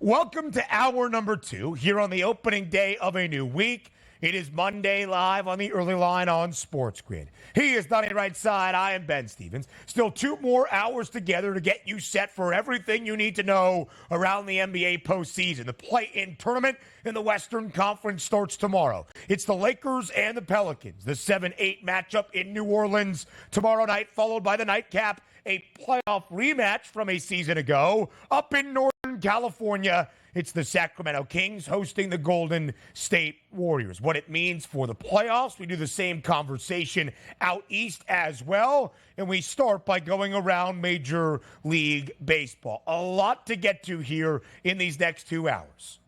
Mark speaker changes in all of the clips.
Speaker 1: Welcome to hour number 2 here on the opening day of a new week. It is Monday live on the early line on SportsGrid. He is Donnie right side. I am Ben Stevens. Still 2 more hours together to get you set for everything you need to know around the NBA postseason. The play-in tournament in the Western Conference starts tomorrow. It's the Lakers and the Pelicans. The 7-8 matchup in New Orleans tomorrow night, followed by the nightcap, a playoff rematch from a season ago up in Northern California. It's the Sacramento Kings hosting the Golden State Warriors. What it means for the playoffs, we do the same conversation out east as well. And we start by going around Major League Baseball. A lot to get to here in these next 2 hours.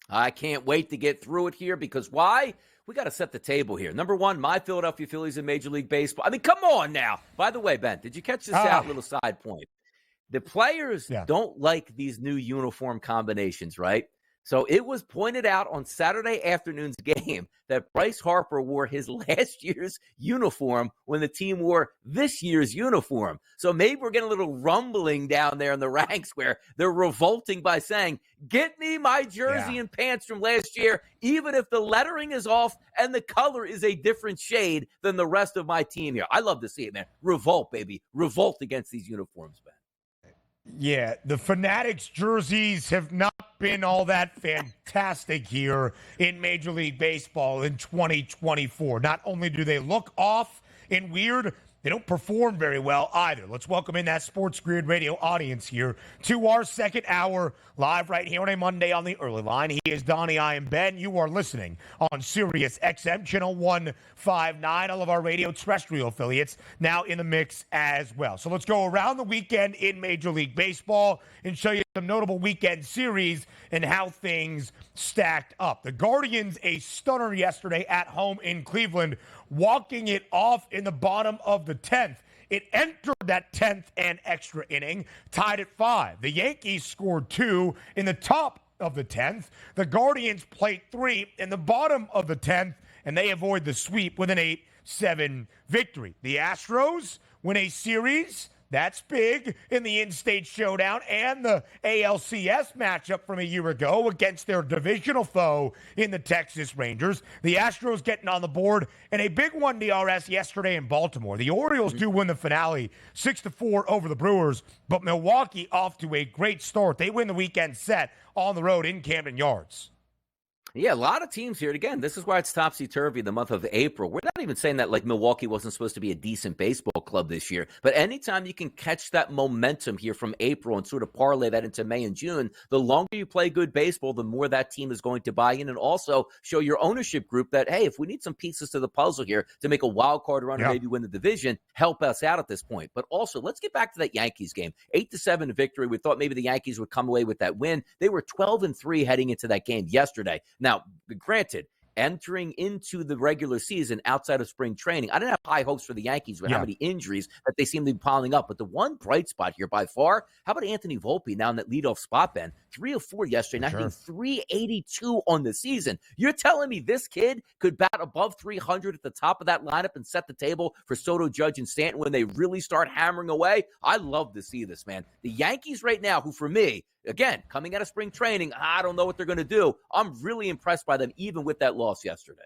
Speaker 2: I can't wait to get through it here because why? We got to set the table here. Number one, my Philadelphia Phillies in Major League Baseball. I mean, come on now. By the way, Ben, did you catch this out? Little side point. The players don't like these new uniform combinations, right? So it was pointed out on Saturday afternoon's game that Bryce Harper wore his last year's uniform when the team wore this year's uniform. So maybe we're getting a little rumbling down there in the ranks where they're revolting by saying, get me my jersey and pants from last year, even if the lettering is off and the color is a different shade than the rest of my team here. I love to see it, man. Revolt, baby. Revolt against these uniforms, man.
Speaker 1: Yeah, the Fanatics jerseys have not been all that fantastic here in Major League Baseball in 2024. Not only do they look off and weird, they don't perform very well either. Let's welcome in that SportsGrid radio audience here to our second hour live right here on a Monday on the early line. He is Donnie, I am Ben. You are listening on Sirius XM Channel 159. All of our radio terrestrial affiliates now in the mix as well. So let's go around the weekend in Major League Baseball and show you some notable weekend series and how things stacked up. The Guardians, a stunner yesterday at home in Cleveland, walking it off in the bottom of the 10th. It entered that 10th and extra inning, tied at 5. The Yankees scored 2 in the top of the 10th. The Guardians played 3 in the bottom of the 10th, and they avoid the sweep with an 8-7 victory. The Astros win a series. That's big in the in-state showdown and the ALCS matchup from a year ago against their divisional foe in the Texas Rangers. The Astros getting on the board, and a big one DRS yesterday in Baltimore. The Orioles do win the finale 6-4 over the Brewers, but Milwaukee off to a great start. They win the weekend set on the road in Camden Yards.
Speaker 2: Yeah, a lot of teams here. And again, this is why it's topsy-turvy the month of April. We're not even saying that like Milwaukee wasn't supposed to be a decent baseball club this year. But anytime you can catch that momentum here from April and sort of parlay that into May and June, the longer you play good baseball, the more that team is going to buy in and also show your ownership group that, hey, if we need some pieces to the puzzle here to make a wild card run or maybe win the division, help us out at this point. But also, let's get back to that Yankees game. 8-7 victory. We thought maybe the Yankees would come away with that win. They were 12-3 heading into that game yesterday. Now, granted, entering into the regular season outside of spring training, I didn't have high hopes for the Yankees with how many injuries that they seem to be piling up. But the one bright spot here by far, how about Anthony Volpe now in that leadoff spot, Ben? 3 of 4 yesterday, now hitting 382 on the season. You're telling me this kid could bat above 300 at the top of that lineup and set the table for Soto, Judge, and Stanton when they really start hammering away? I love to see this, man. The Yankees right now, who for me, again, coming out of spring training, I don't know what they're going to do. I'm really impressed by them, even with that loss yesterday.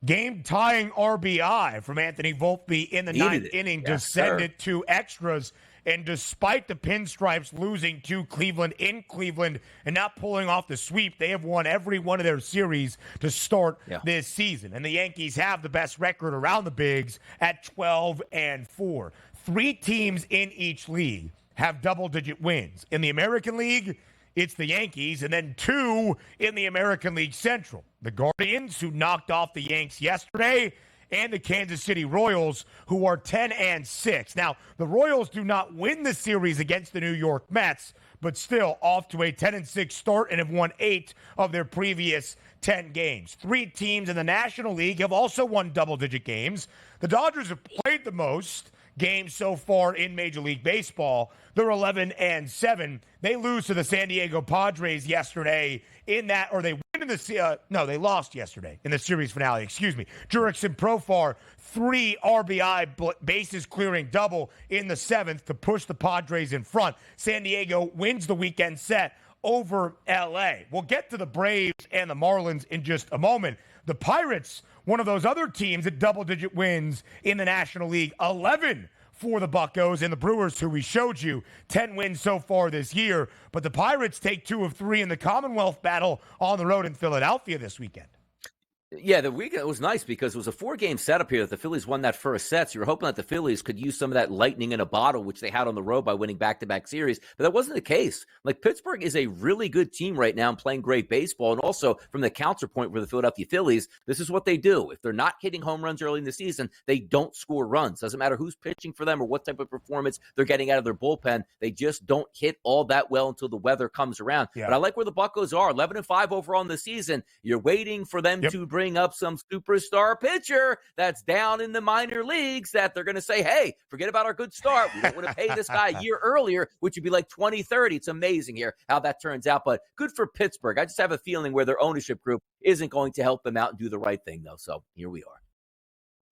Speaker 1: Game-tying RBI from Anthony Volpe in the ninth inning to send it to extras. And despite the Pinstripes losing to Cleveland in Cleveland and not pulling off the sweep, they have won every one of their series to start this season. And the Yankees have the best record around the bigs at 12-4. 3 teams in each league have double-digit wins. In the American League, it's the Yankees, and then 2 in the American League Central. The Guardians, who knocked off the Yanks yesterday, and the Kansas City Royals, who are 10-6. Now, the Royals do not win the series against the New York Mets, but still off to a 10-6 start and have won 8 of their previous 10 games. 3 teams in the National League have also won double-digit games. The Dodgers have played the most games so far in Major League Baseball. They're 11-7. They lose to the San Diego Padres yesterday they win in the no, they lost yesterday in the series finale. Excuse me. Jurickson Profar, 3 RBI bases clearing double in the 7th to push the Padres in front. San Diego wins the weekend set over LA. We'll get to the Braves and the Marlins in just a moment. The Pirates, one of those other teams that double-digit wins in the National League, 11 for the Buccos, and the Brewers, who we showed you, 10 wins so far this year. But the Pirates take 2 of 3 in the Commonwealth battle on the road in Philadelphia this weekend.
Speaker 2: Yeah, the weekend was nice because it was a 4-game setup here that the Phillies won that first set. So you're hoping that the Phillies could use some of that lightning in a bottle, which they had on the road by winning back-to-back series. But that wasn't the case. Like, Pittsburgh is a really good team right now and playing great baseball. And also, from the counterpoint for the Philadelphia Phillies, this is what they do. If they're not hitting home runs early in the season, they don't score runs. Doesn't matter who's pitching for them or what type of performance they're getting out of their bullpen. They just don't hit all that well until the weather comes around. Yeah. But I like where the Buccos are, 11-5 overall in the season. You're waiting for them to bring up some superstar pitcher that's down in the minor leagues that they're going to say, hey, forget about our good start. We don't want to pay this guy a year earlier, which would be like 2030. It's amazing here how that turns out, but good for Pittsburgh. I just have a feeling where their ownership group isn't going to help them out and do the right thing, though. So here we are.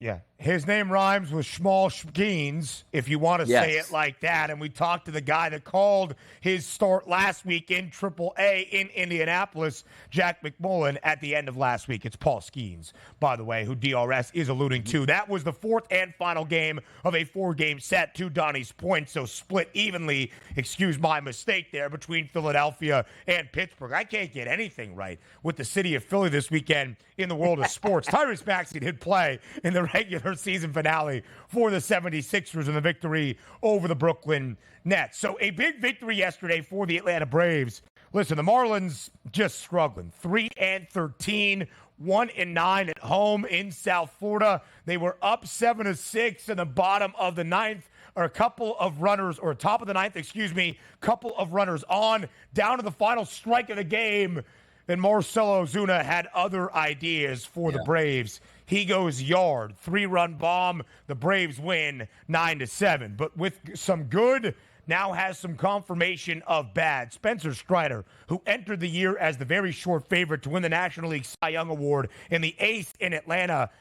Speaker 1: Yeah, his name rhymes with Schmal Skeens, if you want to say it like that. And we talked to the guy that called his start last week in AAA in Indianapolis, Jack McMullen, at the end of last week. It's Paul Skeens, by the way, who DRS is alluding to. That was the 4th and final game of a 4-game set, to Donnie's point, so split evenly, excuse my mistake there, between Philadelphia and Pittsburgh. I can't get anything right with the city of Philly this weekend in the world of sports. Tyrese Maxey did play in the regular season finale for the 76ers in the victory over the Brooklyn Nets. So a big victory yesterday for the Atlanta Braves. Listen, the Marlins just struggling. 3-13, 1-9 at home in South Florida. They were up 7-6 in the bottom of the 9th. Or a couple of runners, or top of the 9th, couple of runners on, down to the final strike of the game. And Marcell Ozuna had other ideas for the Braves. He goes yard, 3-run bomb. The Braves win 9-7. But with some good, now has some confirmation of bad. Spencer Strider, who entered the year as the very short favorite to win the National League Cy Young Award and the ace in Atlanta,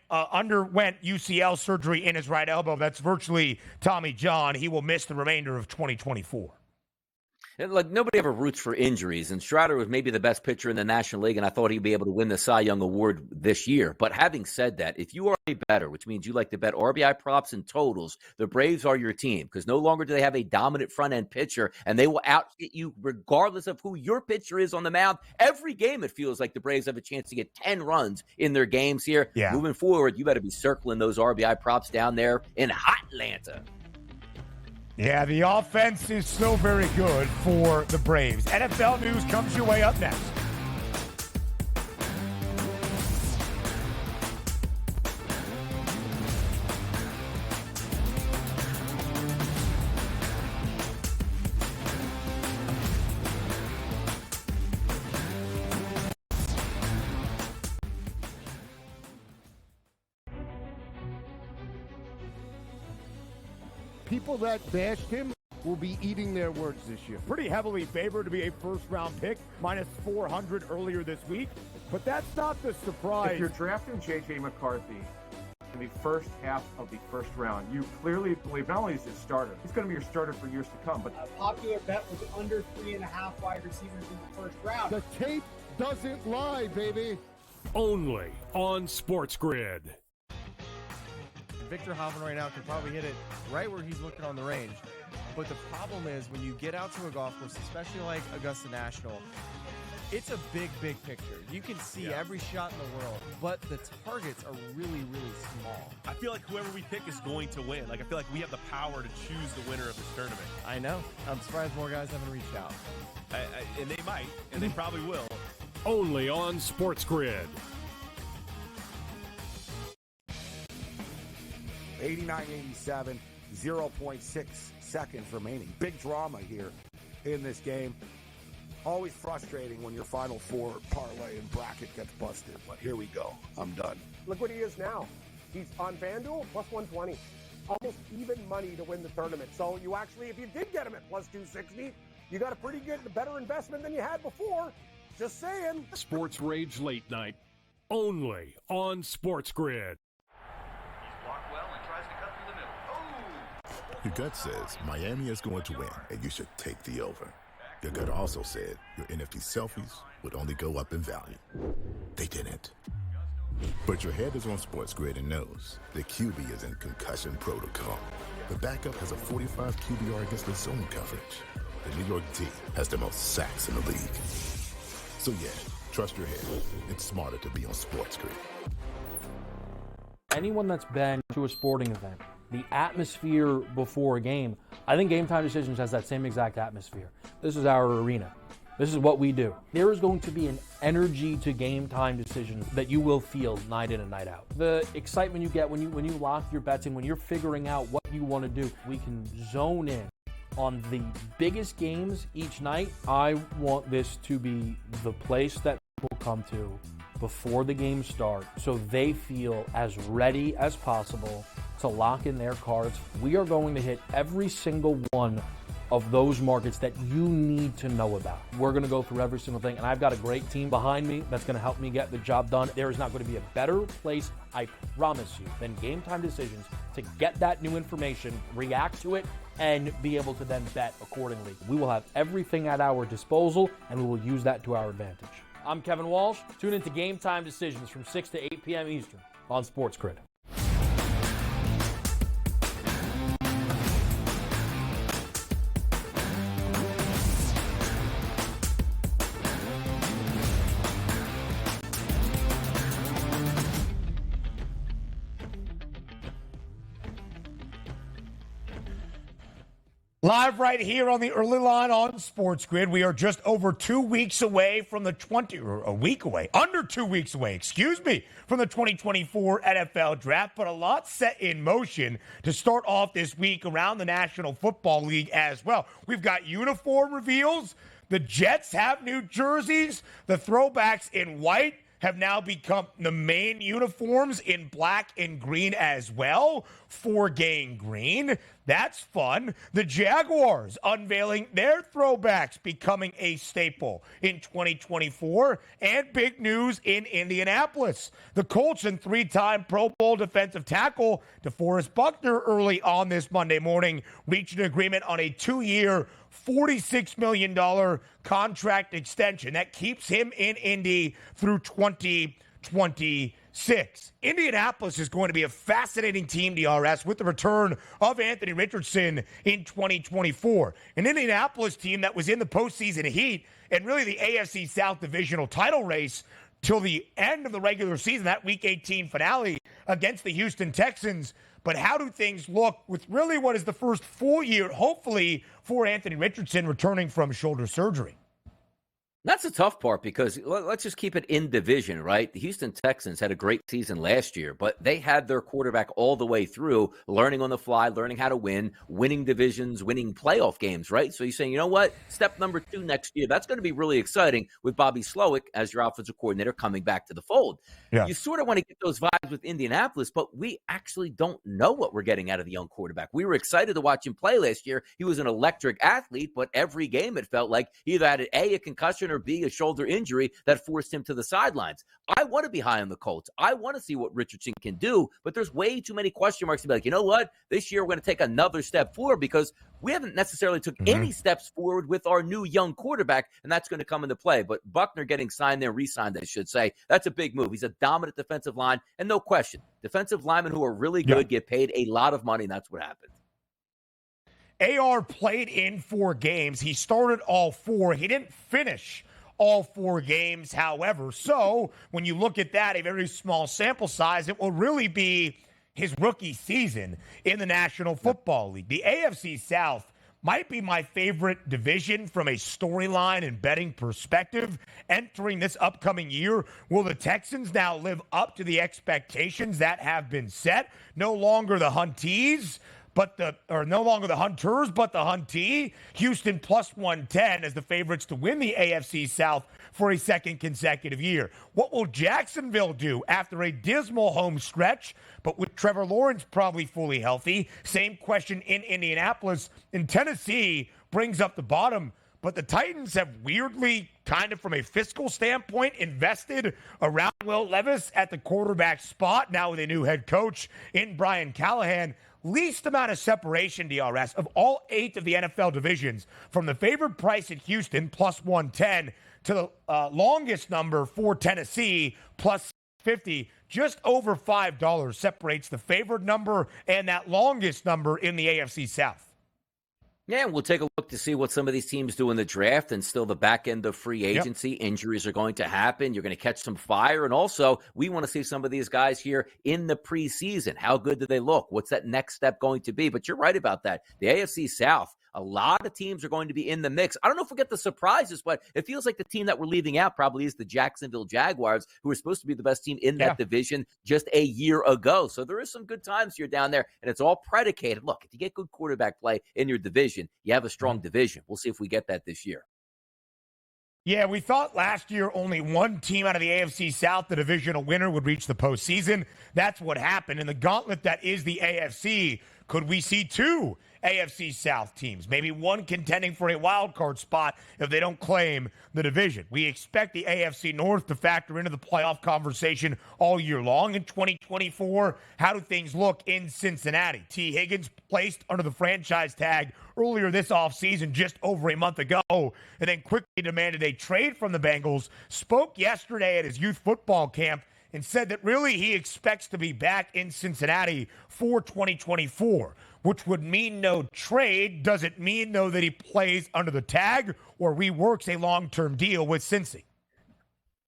Speaker 1: underwent UCL surgery in his right elbow. That's virtually Tommy John. He will miss the remainder of 2024.
Speaker 2: Like, nobody ever roots for injuries, and Strider was maybe the best pitcher in the National League, and I thought he'd be able to win the Cy Young Award this year. But having said that, if you are a bettor, which means you like to bet RBI props and totals, the Braves are your team, because no longer do they have a dominant front-end pitcher, and they will out-hit you regardless of who your pitcher is on the mound. Every game, it feels like the Braves have a chance to get 10 runs in their games here. Yeah. Moving forward, you better be circling those RBI props down there in hot Atlanta.
Speaker 1: Yeah, the offense is still very good for the Braves. NFL news comes your way up next.
Speaker 3: People that bashed him will be eating their words this year.
Speaker 1: Pretty heavily favored to be a first-round pick, minus 400 earlier this week. But that's not the surprise.
Speaker 4: If you're drafting J.J. McCarthy in the first half of the first round, you clearly believe not only is his starter, he's going to be your starter for years to come. But
Speaker 5: a popular bet was under 3.5 wide receivers in the first round.
Speaker 3: The tape doesn't lie, baby.
Speaker 6: Only on SportsGrid.
Speaker 7: Victor Hovland right now can probably hit it right where he's looking on the range. But the problem is when you get out to a golf course, especially like Augusta National, it's a big, big picture. You can see every shot in the world, but the targets are really, really small.
Speaker 8: I feel like whoever we pick is going to win. Like, I feel like we have the power to choose the winner of this tournament.
Speaker 7: I know. I'm surprised more guys haven't reached out.
Speaker 8: And they might, and they probably will.
Speaker 6: Only on SportsGrid.
Speaker 9: 89-87, 0.6 seconds remaining. Big drama here in this game. Always frustrating when your Final Four parlay and bracket gets busted, but here we go. I'm done.
Speaker 10: Look what he is now. He's on FanDuel, plus 120. Almost even money to win the tournament. So you actually, if you did get him at plus 260, you got a pretty good, better investment than you had before. Just saying.
Speaker 6: Sports Rage Late Night, only on SportsGrid.
Speaker 11: Your gut says Miami is going to win, and you should take the over. Your gut also said your NFT selfies would only go up in value. They didn't. But your head is on SportsGrid and knows the QB is in concussion protocol. The backup has a 45 QBR against the zone coverage. The New York D has the most sacks in the league. So yeah, trust your head. It's smarter to be on SportsGrid.
Speaker 12: Anyone that's been to a sporting event, the atmosphere before a game, I think Game Time Decisions has that same exact atmosphere. This is our arena. This is what we do. There is going to be an energy to Game Time Decisions that you will feel night in and night out. The excitement you get when you lock your bets in, when you're figuring out what you want to do, we can zone in on the biggest games each night. I want this to be the place that people come to before the games start so they feel as ready as possible to lock in their cards. We are going to hit every single one of those markets that you need to know about. We're going to go through every single thing, and I've got a great team behind me that's going to help me get the job done. There is not going to be a better place, I promise you, than Game Time Decisions to get that new information, react to it, and be able to then bet accordingly. We will have everything at our disposal, and we will use that to our advantage. I'm Kevin Walsh. Tune into Game Time Decisions from 6 to 8 p.m. Eastern on SportsGrid.
Speaker 1: Live right here on the early line on SportsGrid. We are just over 2 weeks away from the under 2 weeks away, from the 2024 NFL Draft, but a lot set in motion to start off this week around the National Football League as well. We've got uniform reveals. The Jets have new jerseys. The throwbacks in white have now become the main uniforms in black and green as well. 4-game green. That's fun. The Jaguars unveiling their throwbacks, becoming a staple in 2024. And big news in Indianapolis. The Colts and 3-time Pro Bowl defensive tackle DeForest Buckner early on this Monday morning reached an agreement on a 2-year, $46 million contract extension that keeps him in Indy through 2026. Indianapolis is going to be a fascinating team, DRS, with the return of Anthony Richardson in 2024. An Indianapolis team that was in the postseason heat and really the AFC South divisional title race till the end of the regular season, that Week 18 finale against the Houston Texans. But how do things look with really what is the first full year, hopefully, for Anthony Richardson returning from shoulder surgery?
Speaker 2: That's the tough part because let's just keep it in division, right? The Houston Texans had a great season last year, but they had their quarterback all the way through, learning on the fly, learning how to win, winning divisions, winning playoff games, right? So you're saying, you know what? Step number 2 next year, that's going to be really exciting with Bobby Slowick as your offensive coordinator coming back to the fold. Yeah. You sort of want to get those vibes with Indianapolis, but we actually don't know what we're getting out of the young quarterback. We were excited to watch him play last year. He was an electric athlete, but every game it felt like he either had a concussion or B, a shoulder injury that forced him to the sidelines. I want to be high on the Colts. I want to see what Richardson can do, but there's way too many question marks to be like, you know what? This year we're going to take another step forward because we haven't necessarily took any steps forward with our new young quarterback, and that's going to come into play. But Buckner getting signed there, re-signed, I should say, that's a big move. He's a dominant defensive line, and no question, defensive linemen who are really good get paid a lot of money, and that's what happened.
Speaker 1: AR played in 4 games. He started all 4. He didn't finish all 4 games, however. So when you look at that, a very small sample size, it will really be his rookie season in the National Football League. The AFC South might be my favorite division from a storyline and betting perspective entering this upcoming year. Will the Texans now live up to the expectations that have been set? No longer the Hunties, no longer the Hunters, but the Huntee. Houston plus 110 as the favorites to win the AFC South for a second consecutive year. What will Jacksonville do after a dismal home stretch, but with Trevor Lawrence probably fully healthy? Same question in Indianapolis. And Tennessee brings up the bottom, but the Titans have weirdly, kind of from a fiscal standpoint, invested around Will Levis at the quarterback spot, now with a new head coach in Brian Callahan. Least amount of separation, DRS, of all 8 of the NFL divisions, from the favored price at Houston, plus 110, to the longest number for Tennessee, plus 50. Just over $5 separates the favored number and that longest number in the AFC South.
Speaker 2: Yeah, and we'll take a look to see what some of these teams do in the draft and still the back end of free agency. Yep. Injuries are going to happen. You're going to catch some fire. And also, we want to see some of these guys here in the preseason. How good do they look? What's that next step going to be? But you're right about that. The AFC South, a lot of teams are going to be in the mix. I don't know if we'll get the surprises, but it feels like the team that we're leaving out probably is the Jacksonville Jaguars, who are supposed to be the best team in that division just a year ago. So there is some good times here down there, and it's all predicated. Look, if you get good quarterback play in your division, you have a strong division. We'll see if we get that this year.
Speaker 1: Yeah, we thought last year only one team out of the AFC South, the divisional winner, would reach the postseason. That's what happened. In the gauntlet that is the AFC, could we see 2 AFC South teams, maybe one contending for a wild card spot if they don't claim the division? We expect the AFC North to factor into the playoff conversation all year long in 2024. How do things look in Cincinnati? T. Higgins placed under the franchise tag earlier this offseason, just over a month ago, and then quickly demanded a trade from the Bengals, spoke yesterday at his youth football camp and said that really he expects to be back in Cincinnati for 2024, which would mean no trade. Does it mean, though, that he plays under the tag or reworks a long-term deal with Cincy?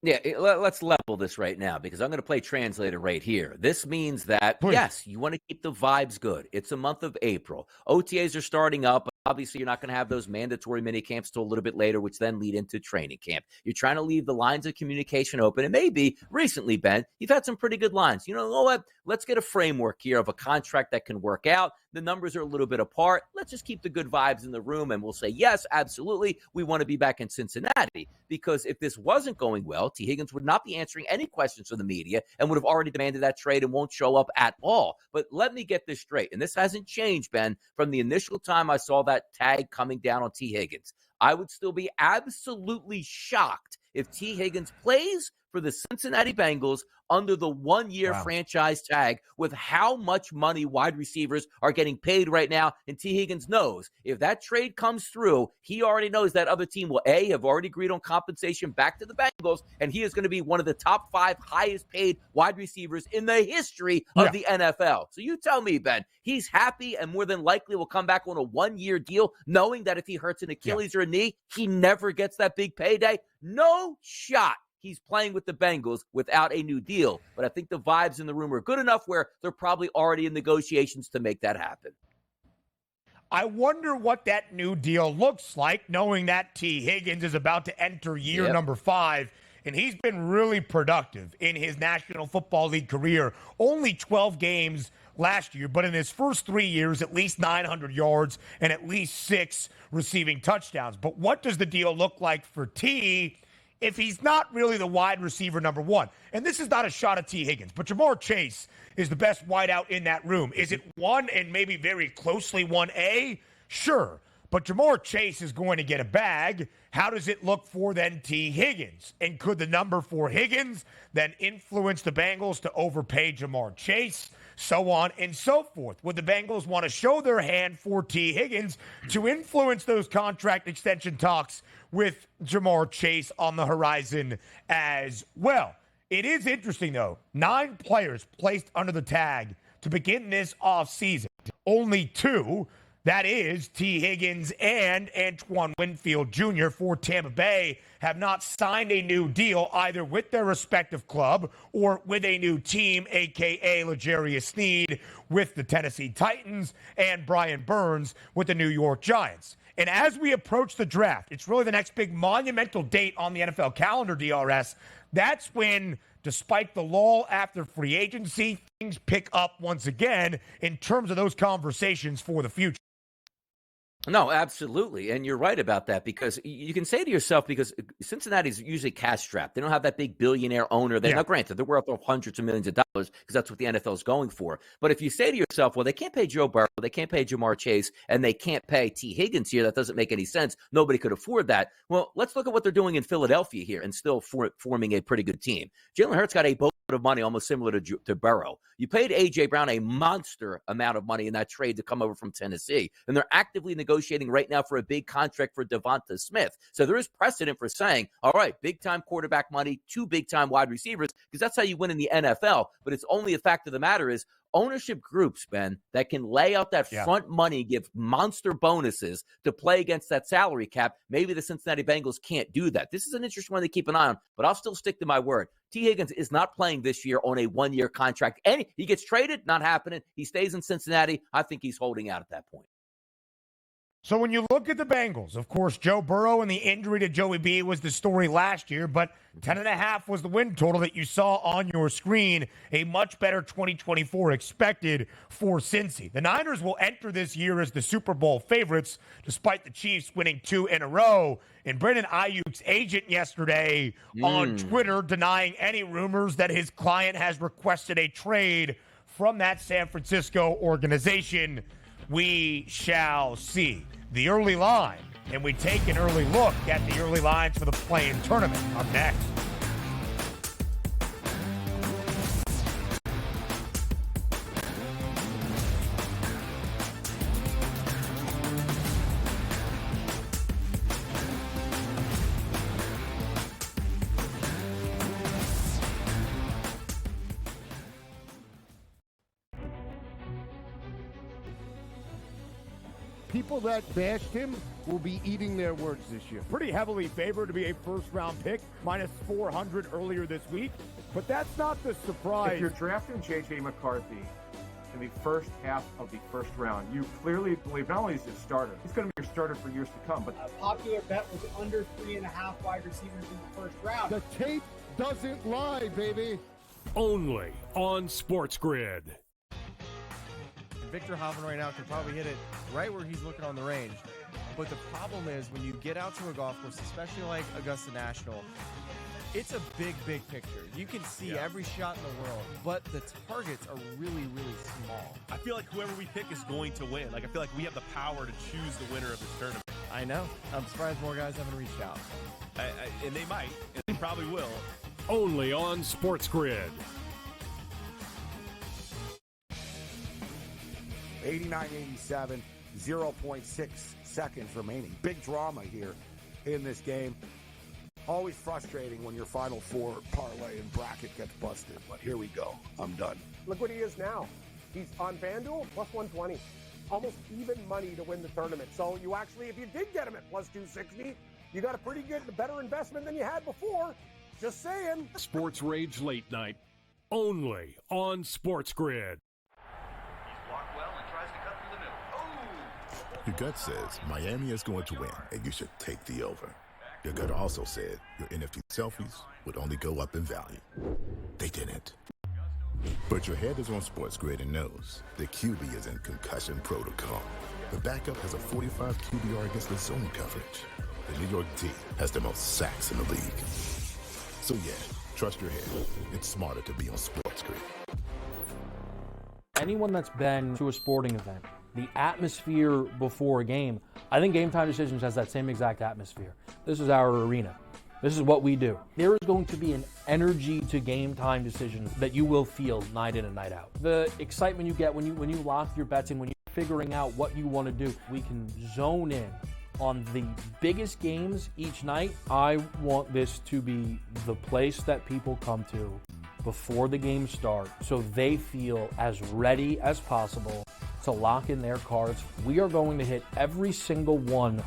Speaker 2: Yeah, let's level this right now because I'm going to play translator right here. This means that, yes, you want to keep the vibes good. It's a month of April. OTAs are starting up. Obviously, you're not going to have those mandatory mini camps till a little bit later, which then lead into training camp. You're trying to leave the lines of communication open. And maybe recently, Ben, you've had some pretty good lines. You know what? Let's get a framework here of a contract that can work out. The numbers are a little bit apart. Let's just keep the good vibes in the room. And we'll say, yes, absolutely. We want to be back in Cincinnati. Because if this wasn't going well, T. Higgins would not be answering any questions from the media and would have already demanded that trade and won't show up at all. But let me get this straight. And this hasn't changed, Ben, from the initial time I saw that tag coming down on T. Higgins. I would still be absolutely shocked if T. Higgins plays for the Cincinnati Bengals under the one-year franchise tag with how much money wide receivers are getting paid right now. And T. Higgins knows if that trade comes through, he already knows that other team will, A, have already agreed on compensation back to the Bengals, and he is going to be one of the top 5 highest paid wide receivers in the history of the NFL. So you tell me, Ben, he's happy and more than likely will come back on a one-year deal, knowing that if he hurts an Achilles or a knee, he never gets that big payday. No shot he's playing with the Bengals without a new deal. But I think the vibes in the room are good enough where they're probably already in negotiations to make that happen.
Speaker 1: I wonder what that new deal looks like, knowing that T. Higgins is about to enter year number 5, and he's been really productive in his National Football League career. Only 12 games last year, but in his first 3 years, at least 900 yards and at least 6 receiving touchdowns. But what does the deal look like for T if he's not really the wide receiver number 1? And this is not a shot at T. Higgins, but Jamar Chase is the best wideout in that room. Is it 1 and maybe very closely 1A? Sure. But Jamar Chase is going to get a bag. How does it look for then T. Higgins? And could the number for Higgins then influence the Bengals to overpay Jamar Chase? So on and so forth. Would the Bengals want to show their hand for T. Higgins to influence those contract extension talks with Jamar Chase on the horizon as well? It is interesting, though. 9 players placed under the tag to begin this offseason. Only 2, that is T. Higgins and Antoine Winfield Jr. for Tampa Bay, have not signed a new deal either with their respective club or with a new team, a.k.a. L'Jarius Sneed with the Tennessee Titans and Brian Burns with the New York Giants. And as we approach the draft, it's really the next big monumental date on the NFL calendar, DRS. That's when, despite the lull after free agency, things pick up once again in terms of those conversations for the future.
Speaker 2: No, absolutely. And you're right about that, because you can say to yourself, because Cincinnati's usually cash strapped. They don't have that big billionaire owner. Now, granted, they're worth hundreds of millions of dollars because that's what the NFL is going for. But if you say to yourself, well, they can't pay Joe Burrow, they can't pay Jamar Chase, and they can't pay T. Higgins here, that doesn't make any sense. Nobody could afford that. Well, let's look at what they're doing in Philadelphia here and still forming a pretty good team. Jalen Hurts got a boatload of money, almost similar to Burrow. You paid A.J. Brown a monster amount of money in that trade to come over from Tennessee, and they're actively negotiating right now for a big contract for Devonta Smith. So there is precedent for saying, all right, big-time quarterback money, 2 big-time wide receivers, because that's how you win in the NFL. But it's only a fact of the matter is ownership groups, Ben, that can lay out that front money, give monster bonuses to play against that salary cap. Maybe the Cincinnati Bengals can't do that. This is an interesting one to keep an eye on, but I'll still stick to my word. T. Higgins is not playing this year on a 1-year contract. And he gets traded, not happening. He stays in Cincinnati. I think he's holding out at that point.
Speaker 1: So when you look at the Bengals, of course, Joe Burrow and the injury to Joey B was the story last year, but 10.5 was the win total that you saw on your screen. A much better 2024 expected for Cincy. The Niners will enter this year as the Super Bowl favorites, despite the Chiefs winning 2 in a row. And Brandon Ayuk's agent yesterday on Twitter denying any rumors that his client has requested a trade from that San Francisco organization. We shall see. The early line, and we take an early look at the early lines for the play-in tournament. Up next.
Speaker 3: People that bashed him will be eating their words this year.
Speaker 13: Pretty heavily favored to be a first-round pick, minus 400 earlier this week. But that's not the surprise.
Speaker 4: If you're drafting J.J. McCarthy in the first half of the first round, you clearly believe not only is he a starter, he's going to be your starter for years to come. But
Speaker 5: a popular bet was under 3.5 wide receivers in the first round.
Speaker 3: The tape doesn't lie, baby.
Speaker 6: Only on SportsGrid.
Speaker 7: Victor Hoffman right now can probably hit it right where he's looking on the range. But the problem is when you get out to a golf course, especially like Augusta National, it's a big, big picture. You can see every shot in the world, but the targets are really, really small.
Speaker 8: I feel like whoever we pick is going to win. Like, I feel like we have the power to choose the winner of this tournament.
Speaker 7: I know. I'm surprised more guys haven't reached out.
Speaker 8: And they might, and they probably will.
Speaker 6: Only on SportsGrid.
Speaker 9: 89-87, 0.6 seconds remaining. Big drama here in this game. Always frustrating when your Final Four parlay and bracket gets busted, but here we go. I'm done.
Speaker 10: Look what he is now. He's on FanDuel, plus 120. Almost even money to win the tournament. So you actually, if you did get him at plus 260, you got a pretty good, better investment than you had before. Just saying.
Speaker 6: Sports Rage Late Night. Only on SportsGrid.
Speaker 11: Your gut says Miami is going to win, and you should take the over. Your gut also said your NFT selfies would only go up in value. They didn't. But your head is on SportsGrid and knows the QB is in concussion protocol. The backup has a 45 QBR against the zone coverage. The New York D has the most sacks in the league. So yeah, trust your head. It's smarter to be on SportsGrid.
Speaker 12: Anyone that's been to a sporting event, the atmosphere before a game, I think Game Time Decisions has that same exact atmosphere. This is our arena. This is what we do. There is going to be an energy to Game Time Decisions that you will feel night in and night out. The excitement you get when you lock your bets in, when you're figuring out what you want to do, we can zone in on the biggest games each night. I want this to be the place that people come to before the games start so they feel as ready as possible to lock in their cards. We are going to hit every single one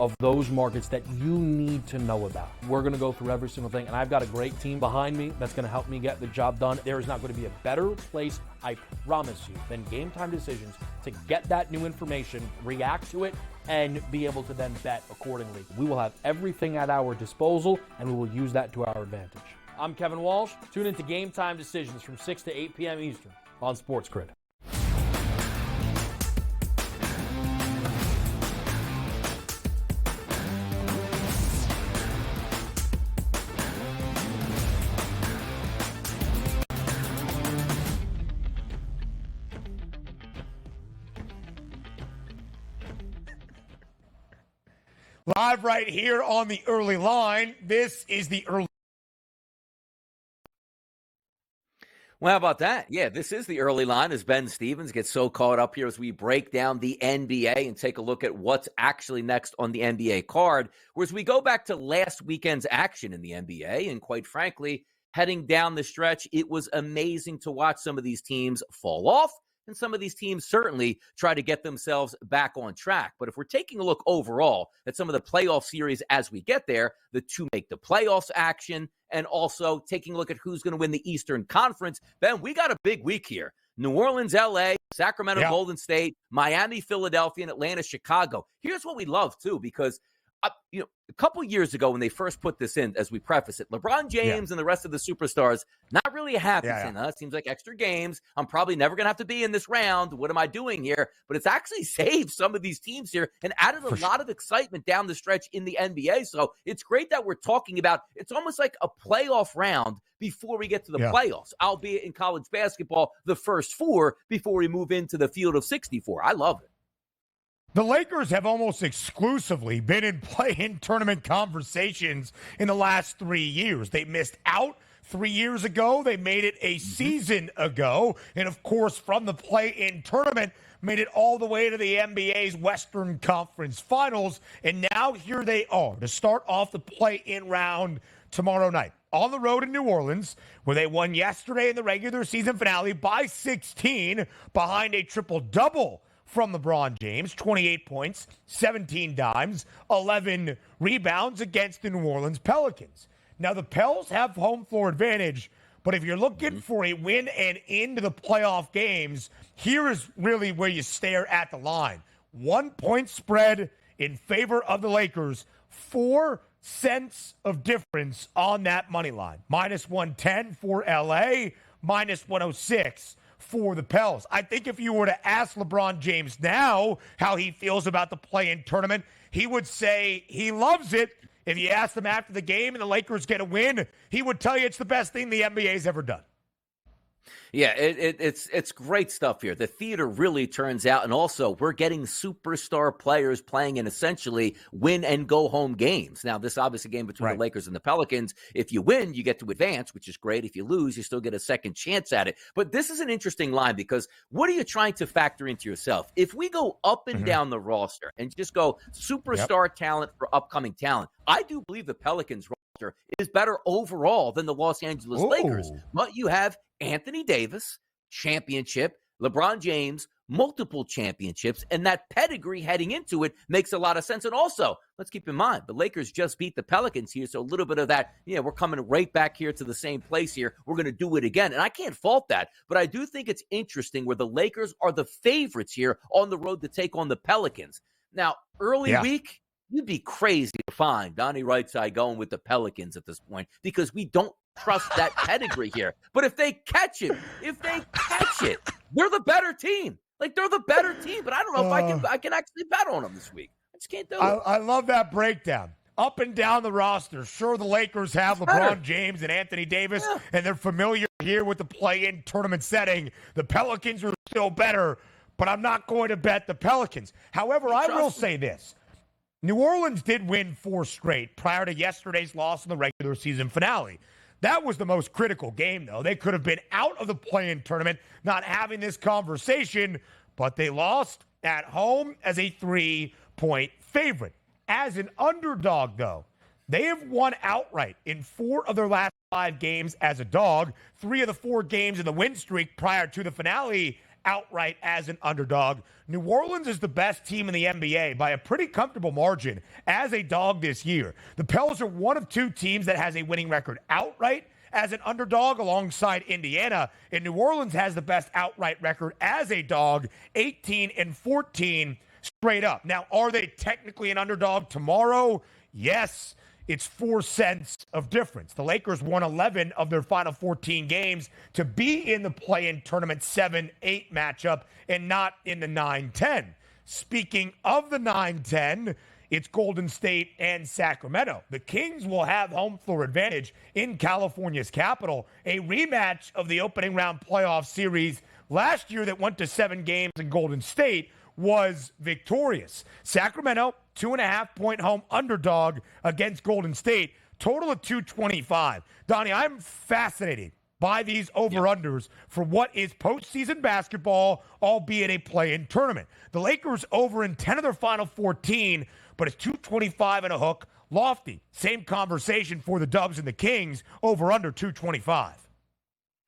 Speaker 12: of those markets that you need to know about. We're going to go through every single thing, and I've got a great team behind me that's going to help me get the job done. There is not going to be a better place, I promise you, than Game Time Decisions to get that new information, react to it, and be able to then bet accordingly. We will have everything at our disposal, and we will use that to our advantage. I'm Kevin Walsh. Tune into Game Time Decisions from 6 to 8 p.m. Eastern on SportsGrid.
Speaker 1: Live right here on the early line. This is the early.
Speaker 2: Well, how about that? Yeah, this is the early line as Ben Stevens gets so caught up here as we break down the NBA and take a look at what's actually next on the NBA card. Whereas we go back to last weekend's action in the NBA, and quite frankly, heading down the stretch, it was amazing to watch some of these teams fall off. And some of these teams certainly try to get themselves back on track. But if we're taking a look overall at some of the playoff series as we get there, the two make the playoffs action, and also taking a look at who's going to win the Eastern Conference, Ben, we got a big week here. New Orleans, LA, Sacramento, Golden State, Miami, Philadelphia, and Atlanta, Chicago. Here's what we love, too, because a couple years ago when they first put this in, as we preface it, LeBron James and the rest of the superstars, not really happy. Saying, it seems like extra games. I'm probably never going to have to be in this round. What am I doing here? But it's actually saved some of these teams here and added a lot of excitement down the stretch in the NBA. So it's great that we're talking about, it's almost like a playoff round before we get to the playoffs, albeit in college basketball, the first four before we move into the field of 64. I love it.
Speaker 1: The Lakers have almost exclusively been in play-in tournament conversations in the last 3 years. They missed out 3 years ago. They made it a season ago. And, of course, from the play-in tournament, made it all the way to the NBA's Western Conference Finals. And now here they are to start off the play-in round tomorrow night on the road in New Orleans, where they won yesterday in the regular season finale by 16 behind a triple-double from LeBron James, 28 points, 17 dimes, 11 rebounds against the New Orleans Pelicans. Now, the Pels have home floor advantage, but if you're looking for a win and into the playoff games, here is really where you stare at the line. 1 point spread in favor of the Lakers, 4 cents of difference on that money line. Minus 110 for LA, minus 106 for the Pels. I think if you were to ask LeBron James now how he feels about the play-in tournament, he would say he loves it. If you asked him after the game and the Lakers get a win, he would tell you it's the best thing the NBA's ever done.
Speaker 2: Yeah, it's great stuff here. The theater really turns out, and also we're getting superstar players playing in essentially win-and-go-home games. Now, this obviously game between the Lakers and the Pelicans. If you win, you get to advance, which is great. If you lose, you still get a second chance at it. But this is an interesting line because what are you trying to factor into yourself? If we go up and down the roster and just go superstar talent for upcoming talent, I do believe the Pelicans roster is better overall than the Los Angeles Lakers. But you have Anthony Davis, championship, LeBron James, multiple championships, and that pedigree heading into it makes a lot of sense. And also, let's keep in mind, the Lakers just beat the Pelicans here, so a little bit of that, we're coming right back here to the same place here. We're going to do it again, and I can't fault that, but I do think it's interesting where the Lakers are the favorites here on the road to take on the Pelicans. Now, early week, you'd be crazy to find Donnie Rightside going with the Pelicans at this point because we don't trust that pedigree here. But if they catch it, they're the better team. Like, they're the better team, but I don't know if I can actually bet on them this week. I just can't do it.
Speaker 1: I love that breakdown. Up and down the roster. Sure, the Lakers have LeBron James and Anthony Davis, and they're familiar here with the play-in tournament setting. The Pelicans are still better, but I'm not going to bet the Pelicans. However, I will say this. New Orleans did win 4 straight prior to yesterday's loss in the regular season finale. That was the most critical game, though. They could have been out of the play-in tournament, not having this conversation, but they lost at home as a 3-point favorite. As an underdog, though, they have won outright in 4 of their last 5 games as a dog, 3 of the 4 games in the win streak prior to the finale outright as an underdog. New Orleans is the best team in the NBA by a pretty comfortable margin as a dog this year. The Pels are one of 2 teams that has a winning record outright as an underdog alongside Indiana, and New Orleans has the best outright record as a dog, 18-14 straight up. Now, are they technically an underdog tomorrow? Yes. It's 4 cents of difference. The Lakers won 11 of their final 14 games to be in the play-in tournament 7-8 matchup and not in the 9-10. Speaking of the 9-10, it's Golden State and Sacramento. The Kings will have home floor advantage in California's capital, a rematch of the opening round playoff series last year that went to 7 games and Golden State was victorious. Sacramento 2.5-point home underdog against Golden State. Total of 225. Donnie, I'm fascinated by these over-unders for what is postseason basketball, albeit a play-in tournament. The Lakers over in 10 of their final 14, but it's 225 and a hook. Lofty. Same conversation for the Dubs and the Kings, over-under 225.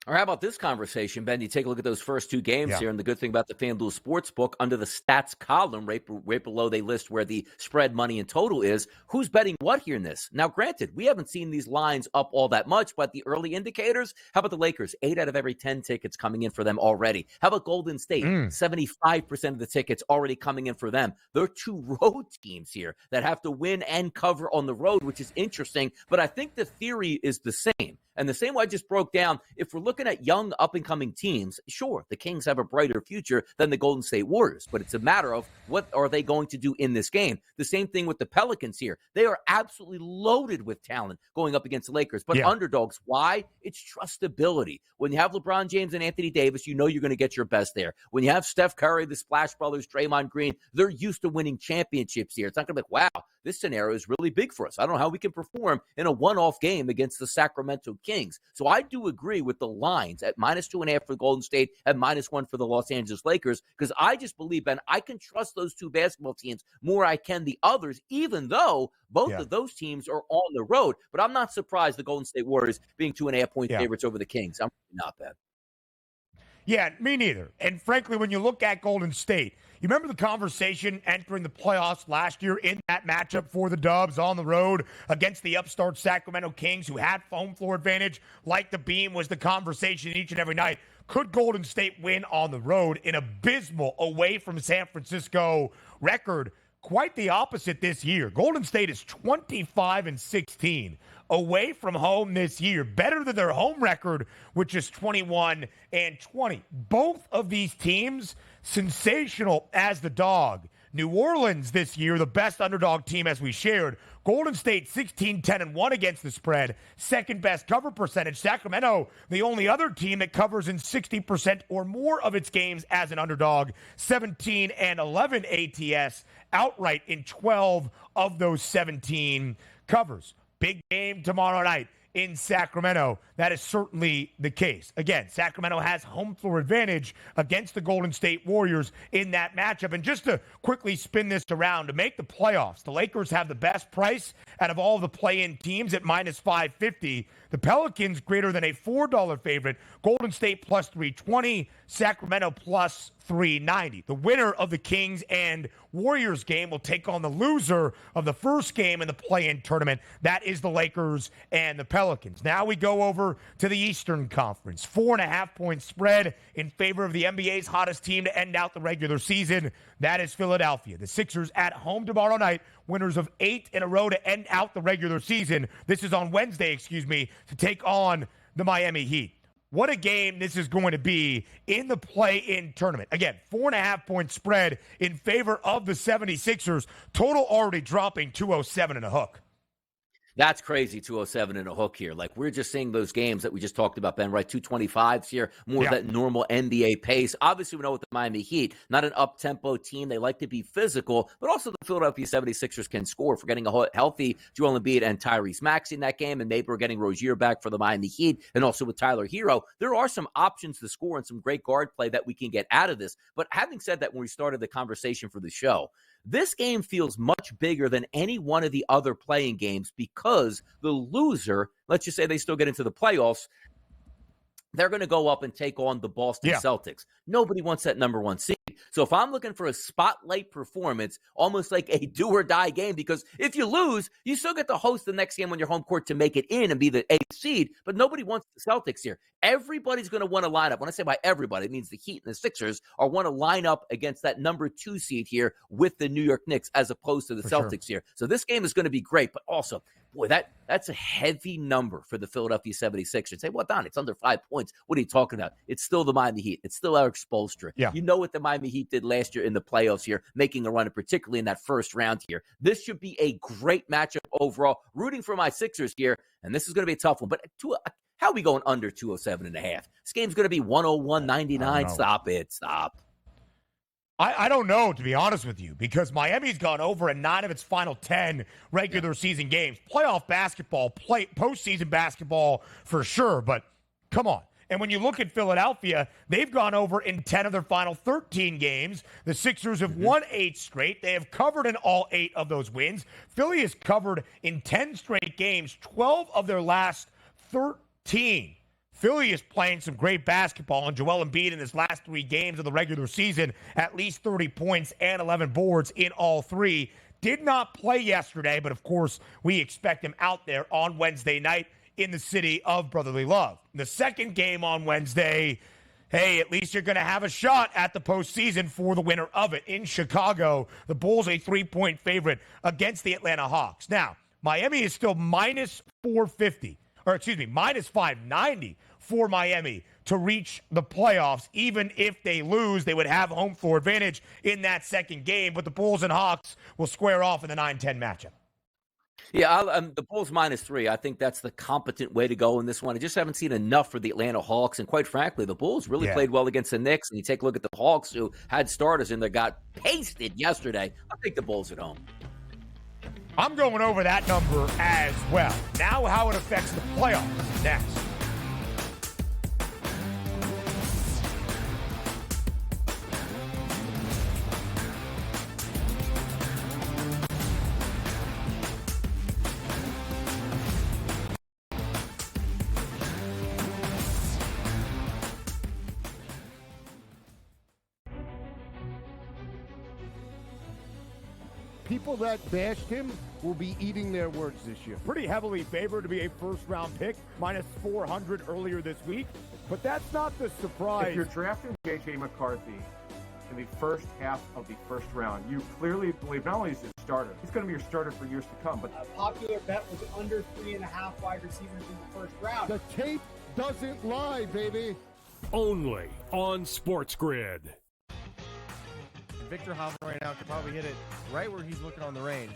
Speaker 2: Or how about this conversation, Ben? You take a look at those first two games here, and the good thing about the FanDuel Sportsbook, under the stats column, right below they list where the spread, money, and total is, who's betting what here in this? Now, granted, we haven't seen these lines up all that much, but the early indicators, how about the Lakers? 8 out of every 10 tickets coming in for them already. How about Golden State? 75% of the tickets already coming in for them. There are two road teams here that have to win and cover on the road, which is interesting, but I think the theory is the same. And the same way I just broke down, if we're looking at young up-and-coming teams, sure, the Kings have a brighter future than the Golden State Warriors, but it's a matter of what are they going to do in this game. The same thing with the Pelicans here. They are absolutely loaded with talent going up against the Lakers, but underdogs. Why? It's trustability. When you have LeBron James and Anthony Davis, you know you're going to get your best there. When you have Steph Curry, the Splash Brothers, Draymond Green, they're used to winning championships here. It's not going to be like, wow, this scenario is really big for us. I don't know how we can perform in a one-off game against the Sacramento Kings. So I do agree with the lines at -2.5 for Golden State, at -1 for the Los Angeles Lakers, because I just believe, Ben, I can trust those two basketball teams more I can the others, even though both of those teams are on the road. But I'm not surprised the Golden State Warriors being 2.5-point favorites over the Kings. I'm not bad.
Speaker 1: Yeah, me neither. And frankly, when you look at Golden State, you remember the conversation entering the playoffs last year in that matchup for the Dubs on the road against the upstart Sacramento Kings, who had home floor advantage? Like the beam was the conversation each and every night. Could Golden State win on the road? An abysmal away from San Francisco record. Quite the opposite this year. Golden State is 25-16 away from home this year, better than their home record, which is 21-20. Both of these teams, sensational as the dog. New Orleans this year, the best underdog team as we shared. Golden State 16-10-1 against the spread, second best cover percentage. Sacramento, the only other team that covers in 60% or more of its games as an underdog, 17-11 ATS, outright in 12 of those 17 covers. Big game tomorrow night in Sacramento. That is certainly the case. Again, Sacramento has home floor advantage against the Golden State Warriors in that matchup. And just to quickly spin this around, to make the playoffs, the Lakers have the best price out of all the play-in teams at -550. The Pelicans greater than a $4 favorite. Golden State plus 320. Sacramento plus 390. The winner of the Kings and Warriors game will take on the loser of the first game in the play-in tournament. That is the Lakers and the Pelicans. Now we go over to the Eastern Conference. 4.5-point spread in favor of the NBA's hottest team to end out the regular season. That is Philadelphia. The Sixers at home tomorrow night. Winners of 8 in a row to end out the regular season. This is on Wednesday, to take on the Miami Heat. What a game this is going to be in the play-in tournament. Again, 4.5-point spread in favor of the 76ers. Total already dropping 207 and a hook.
Speaker 2: That's crazy, 207 and a hook here. Like, we're just seeing those games that we just talked about, Ben, right? 225s here, more of that normal NBA pace. Obviously, we know with the Miami Heat, not an up-tempo team. They like to be physical, but also the Philadelphia 76ers can score for getting a healthy Joel Embiid and Tyrese Maxey in that game, and maybe we're getting Rozier back for the Miami Heat, and also with Tyler Hero. There are some options to score and some great guard play that we can get out of this. But having said that, when we started the conversation for the show, this game feels much bigger than any one of the other playing games because the loser, let's just say they still get into the playoffs, they're going to go up and take on the Boston Celtics. Nobody wants that number one seed. So if I'm looking for a spotlight performance, almost like a do-or-die game, because if you lose, you still get to host the next game on your home court to make it in and be the 8th seed, but nobody wants the Celtics here. Everybody's going to want to line up. When I say by everybody, it means the Heat and the Sixers are want to line up against that number 2 seed here with the New York Knicks as opposed to the Celtics here. So this game is going to be great, but also, boy, that's a heavy number for the Philadelphia 76ers. Say, well, Don, it's under 5 points. What are you talking about? It's still the Miami Heat. It's still Eric Spoelstra. You know what the Miami Heat did last year in the playoffs here, making a run, and particularly in that first round here. This should be a great matchup overall. Rooting for my Sixers here, and this is going to be a tough one. But how are we going under 207.5? This game's going to be 101.99. Stop it. Stop.
Speaker 1: I don't know, to be honest with you, because Miami's gone over in 9 of its final 10 regular season games. Playoff basketball, postseason basketball for sure, but come on. And when you look at Philadelphia, they've gone over in 10 of their final 13 games. The Sixers have won 8 straight. They have covered in all 8 of those wins. Philly has covered in 10 straight games, 12 of their last 13. Philly is playing some great basketball, and Joel Embiid in his last 3 games of the regular season, at least 30 points and 11 boards in all 3. Did not play yesterday, but of course, we expect him out there on Wednesday night in the city of brotherly love. The second game on Wednesday, hey, at least you're going to have a shot at the postseason for the winner of it. In Chicago, the Bulls a 3-point favorite against the Atlanta Hawks. Now, Miami is still minus 450, minus 590 for Miami to reach the playoffs. Even if they lose, they would have home floor advantage in that second game, but the Bulls and Hawks will square off in the 9-10 matchup.
Speaker 2: Yeah, the Bulls -3. I think that's the competent way to go in this one. I just haven't seen enough for the Atlanta Hawks. And quite frankly, the Bulls really played well against the Knicks. And you take a look at the Hawks, who had starters and they got pasted yesterday. I think the Bulls at home.
Speaker 1: I'm going over that number as well. Now how it affects the playoffs next.
Speaker 13: People that bashed him will be eating their words this year.
Speaker 3: Pretty heavily favored to be a first-round pick, minus 400 earlier this week. But that's not the surprise.
Speaker 4: If you're drafting J.J. McCarthy in the first half of the first round, you clearly believe not only is he a starter, he's going to be your starter for years to come. But
Speaker 5: a popular bet was under 3.5 wide receivers in the first round.
Speaker 13: The tape doesn't lie, baby.
Speaker 6: Only on SportsGrid.
Speaker 7: Victor Hovland right now could probably hit it right where he's looking on the range.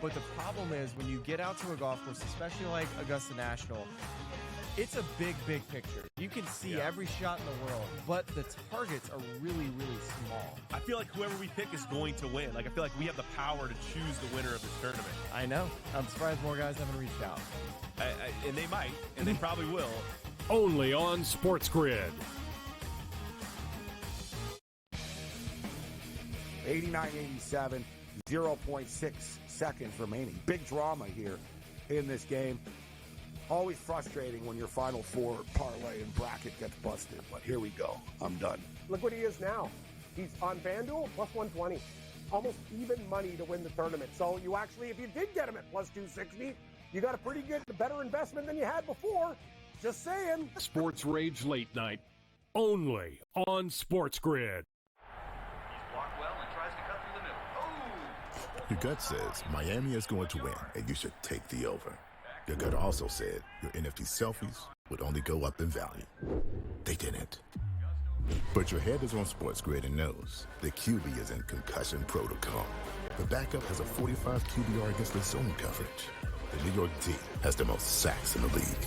Speaker 7: But the problem is when you get out to a golf course, especially like Augusta National, it's a big, big picture. You can see every shot in the world, but the targets are really, really small.
Speaker 8: I feel like whoever we pick is going to win. Like, I feel like we have the power to choose the winner of this tournament.
Speaker 7: I know. I'm surprised more guys haven't reached out.
Speaker 8: And they might, and they probably will.
Speaker 6: Only on SportsGrid.
Speaker 9: 89-87, 0.6 seconds remaining. Big drama here in this game. Always frustrating when your Final Four parlay and bracket gets busted, but here we go. I'm done.
Speaker 10: Look what he is now. He's on FanDuel, plus 120. Almost even money to win the tournament. So you actually, if you did get him at plus 260, you got a pretty good, better investment than you had before. Just saying.
Speaker 6: Sports Rage Late Night. Only on SportsGrid.
Speaker 11: Your gut says Miami is going to win, and you should take the over. Your gut also said your NFT selfies would only go up in value. They didn't. But your head is on SportsGrid and knows the QB is in concussion protocol. The backup has a 45 QBR against the zone coverage. The New York D has the most sacks in the league.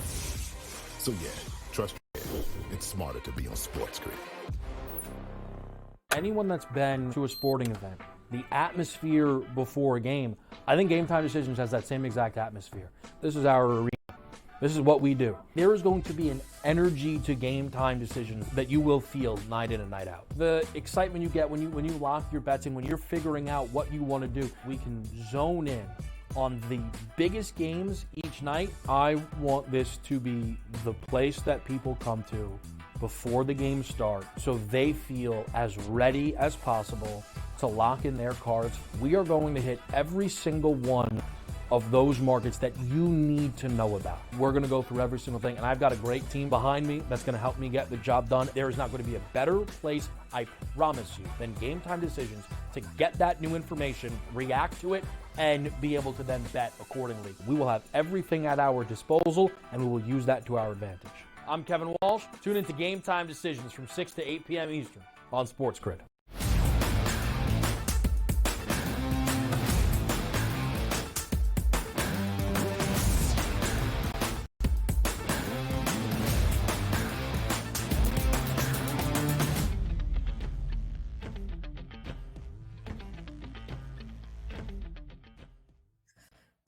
Speaker 11: So yeah, trust your head. It's smarter to be on SportsGrid.
Speaker 12: Anyone that's been to a sporting event, the atmosphere before a game, I think Game Time Decisions has that same exact atmosphere. This is our arena. This is what we do. There is going to be an energy to Game Time Decisions that you will feel night in and night out. The excitement you get when you lock your bets in, when you're figuring out what you want to do, we can zone in on the biggest games each night. I want this to be the place that people come to before the games start so they feel as ready as possible to lock in their cards. We are going to hit every single one of those markets that you need to know about. We're going to go through every single thing, and I've got a great team behind me that's going to help me get the job done. There is not going to be a better place, I promise you, than Game Time Decisions to get that new information, react to it, and be able to then bet accordingly. We will have everything at our disposal, and we will use that to our advantage. I'm Kevin Walsh. Tune into Game Time Decisions from 6 to 8 p.m. Eastern on SportsGrid.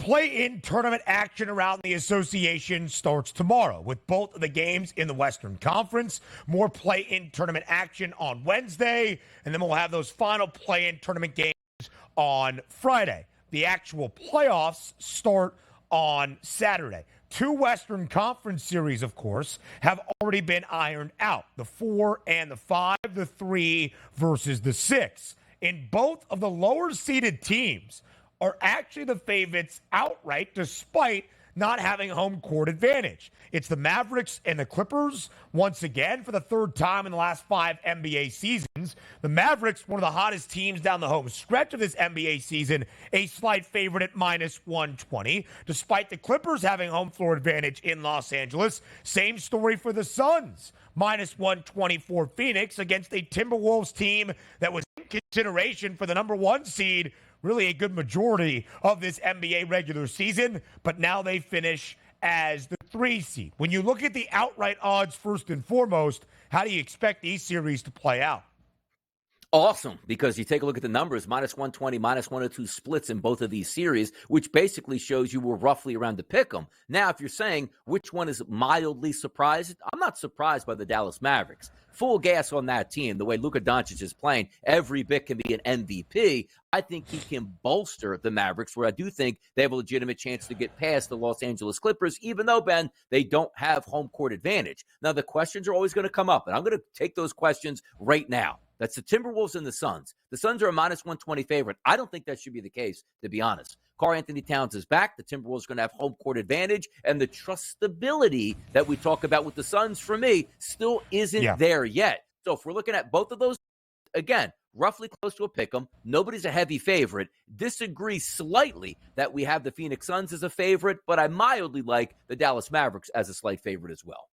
Speaker 1: play-in tournament action around the association starts tomorrow with both of the games in the Western Conference. More play-in tournament action on Wednesday, and then we'll have those final play-in tournament games on Friday. The actual playoffs start on Saturday. 2 Western Conference series, of course, have already been ironed out. The 4 and the 5, the 3 versus the 6. In both of the lower-seeded teams are actually the favorites outright, despite not having home court advantage. It's the Mavericks and the Clippers, once again, for the third time in the last 5 NBA seasons. The Mavericks, one of the hottest teams down the home stretch of this NBA season, a slight favorite at -120, despite the Clippers having home floor advantage in Los Angeles. Same story for the Suns, -124 Phoenix against a Timberwolves team that was in consideration for the number 1 seed really a good majority of this NBA regular season, but now they finish as the 3 seed. When you look at the outright odds first and foremost, how do you expect these series to play out?
Speaker 2: Awesome, because you take a look at the numbers, -120, -102 splits in both of these series, which basically shows you we're roughly around to pick them. Now, if you're saying which one is mildly surprised, I'm not surprised by the Dallas Mavericks. Full gas on that team. The way Luka Doncic is playing, every bit can be an MVP. I think he can bolster the Mavericks, where I do think they have a legitimate chance to get past the Los Angeles Clippers, even though, Ben, they don't have home court advantage. Now, the questions are always going to come up, and I'm going to take those questions right now. That's the Timberwolves and the Suns. The Suns are a -120 favorite. I don't think that should be the case, to be honest. Karl-Anthony Towns is back. The Timberwolves are going to have home court advantage. And the trustability that we talk about with the Suns, for me, still isn't there yet. So if we're looking at both of those, again, roughly close to a pick'em. Nobody's a heavy favorite. Disagree slightly that we have the Phoenix Suns as a favorite, but I mildly like the Dallas Mavericks as a slight favorite as well.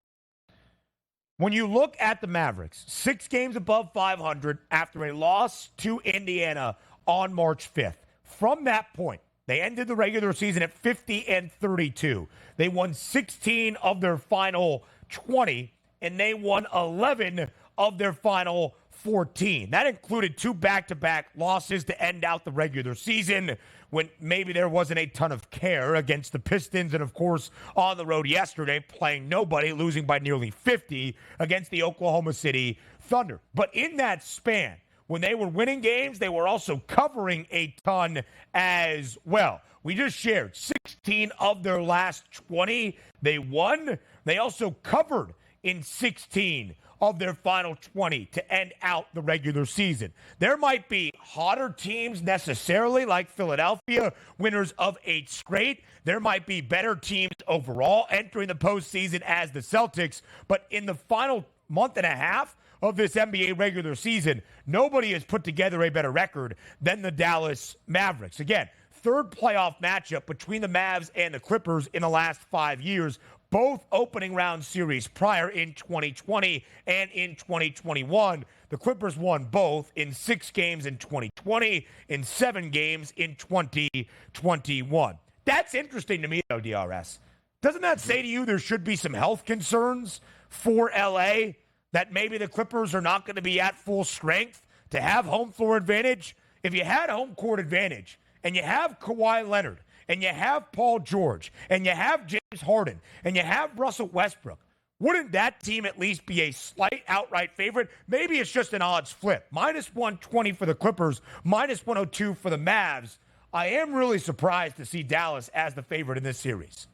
Speaker 1: When you look at the Mavericks, 6 games above 500 after a loss to Indiana on March 5th. From that point, they ended the regular season at 50-32. They won 16 of their final 20, and they won 11 of their final 14. That included 2 back-to-back losses to end out the regular season when maybe there wasn't a ton of care against the Pistons, and of course on the road yesterday playing nobody, losing by nearly 50 against the Oklahoma City Thunder. But in that span, when they were winning games, they were also covering a ton as well. We just shared 16 of their last 20 they won. They also covered in 16 of their final 20 to end out the regular season. There might be hotter teams necessarily, like Philadelphia, winners of 8 straight. There might be better teams overall entering the postseason as the Celtics. But in the final month and a half of this NBA regular season, nobody has put together a better record than the Dallas Mavericks. Again, 3rd playoff matchup between the Mavs and the Clippers in the last 5 years. Both opening round series prior in 2020 and in 2021. The Clippers won both in 6 games in 2020, in 7 games in 2021. That's interesting to me, though, DRS. Doesn't that say to you there should be some health concerns for LA, that maybe the Clippers are not going to be at full strength to have home floor advantage? If you had home court advantage and you have Kawhi Leonard, and you have Paul George, and you have James Harden, and you have Russell Westbrook, wouldn't that team at least be a slight outright favorite? Maybe it's just an odds flip. -120 for the Clippers, -102 for the Mavs. I am really surprised to see Dallas as the favorite in this series.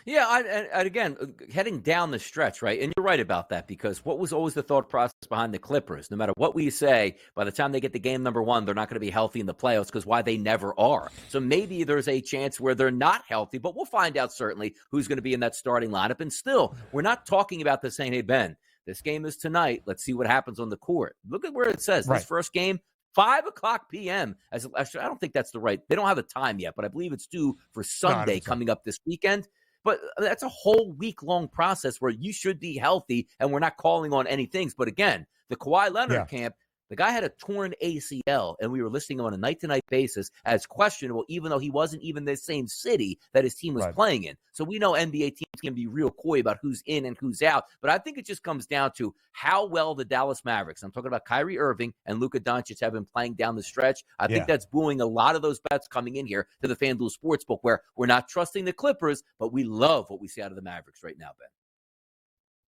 Speaker 2: Yeah, and again, heading down the stretch, right? And you're right about that, because what was always the thought process behind the Clippers? No matter what we say, by the time they get to game number 1, they're not going to be healthy in the playoffs, because why, they never are. So maybe there's a chance where they're not healthy, but we'll find out certainly who's going to be in that starting lineup. And still, we're not talking about this saying, hey, Ben, this game is tonight. Let's see what happens on the court. Look at where it says this first game, 5:00 p.m. Actually, I don't think that's the right. They don't have a time yet, but I believe it's due for Sunday coming up this weekend. But that's a whole week-long process where you should be healthy, and we're not calling on any things. But again, the Kawhi Leonard camp, The guy had a torn ACL, and we were listing him on a night-to-night basis as questionable, even though he wasn't even the same city that his team was playing in. So we know NBA teams can be real coy about who's in and who's out, but I think it just comes down to how well the Dallas Mavericks, I'm talking about Kyrie Irving and Luka Doncic, have been playing down the stretch. I think that's buoying a lot of those bets coming in here to the FanDuel Sportsbook, where we're not trusting the Clippers, but we love what we see out of the Mavericks right now, Ben.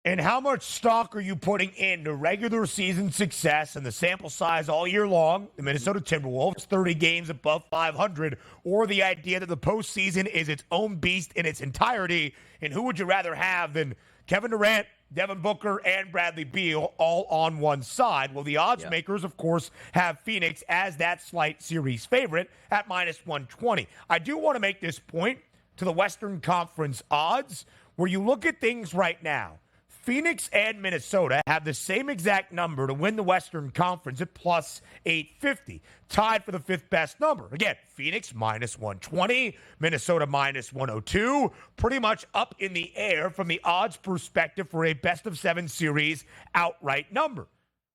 Speaker 1: And how much stock are you putting into regular season success and the sample size all year long, the Minnesota Timberwolves, 30 games above 500, or the idea that the postseason is its own beast in its entirety? And who would you rather have than Kevin Durant, Devin Booker, and Bradley Beal all on one side? Well, the odds makers, of course, have Phoenix as that slight series favorite at minus 120. I do want to make this point to the Western Conference odds, where you look at things right now. Phoenix and Minnesota have the same exact number to win the Western Conference at plus 850, tied for the fifth best number. Again, Phoenix minus 120, Minnesota minus 102, pretty much up in the air from the odds perspective for a best-of-7 series outright number.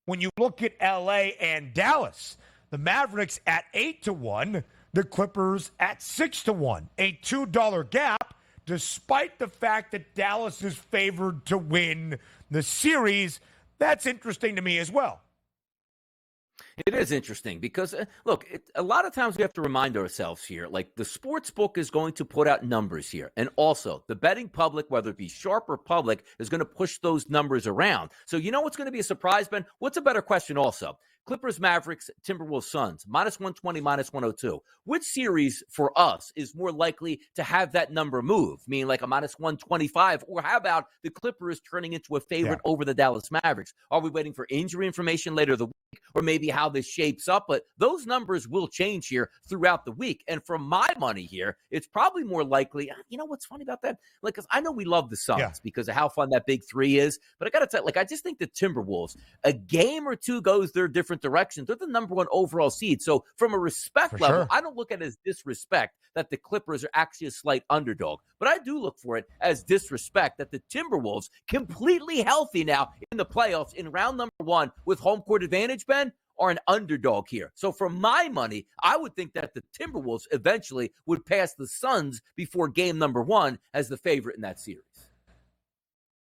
Speaker 1: When you look at LA and Dallas, the Mavericks at 8-1, the Clippers at 6-1, a $2 gap, despite the fact that Dallas is favored to win the series. That's interesting to me as well.
Speaker 2: It is interesting because, look, a lot of times we have to remind ourselves here, like the sports book is going to put out numbers here. And also the betting public, whether it be sharp or public, is going to push those numbers around. So you know what's going to be a surprise, Ben? What's a better question also? Clippers, Mavericks, Timberwolves, Suns, minus 120, minus 102. Which series for us is more likely to have that number move? Meaning like a minus 125? Or how about the Clippers turning into a favorite over the Dallas Mavericks? Are we waiting for injury information later the week? Or maybe how this shapes up? But those numbers will change here throughout the week. And for my money here, it's probably more likely, you know what's funny about that? Like, because I know we love the Suns because of how fun that big three is. But I got to tell you, like, I just think the Timberwolves, a game or two goes their different directions. They're the number one overall seed. So from a respect level, I don't look at it as disrespect that the Clippers are actually a slight underdog. But I do look for it as disrespect that the Timberwolves, completely healthy now in the playoffs in round number one with home court advantage, Ben, are an underdog here. So for my money, I would think that the Timberwolves eventually would pass the Suns before game number one as the favorite in that series.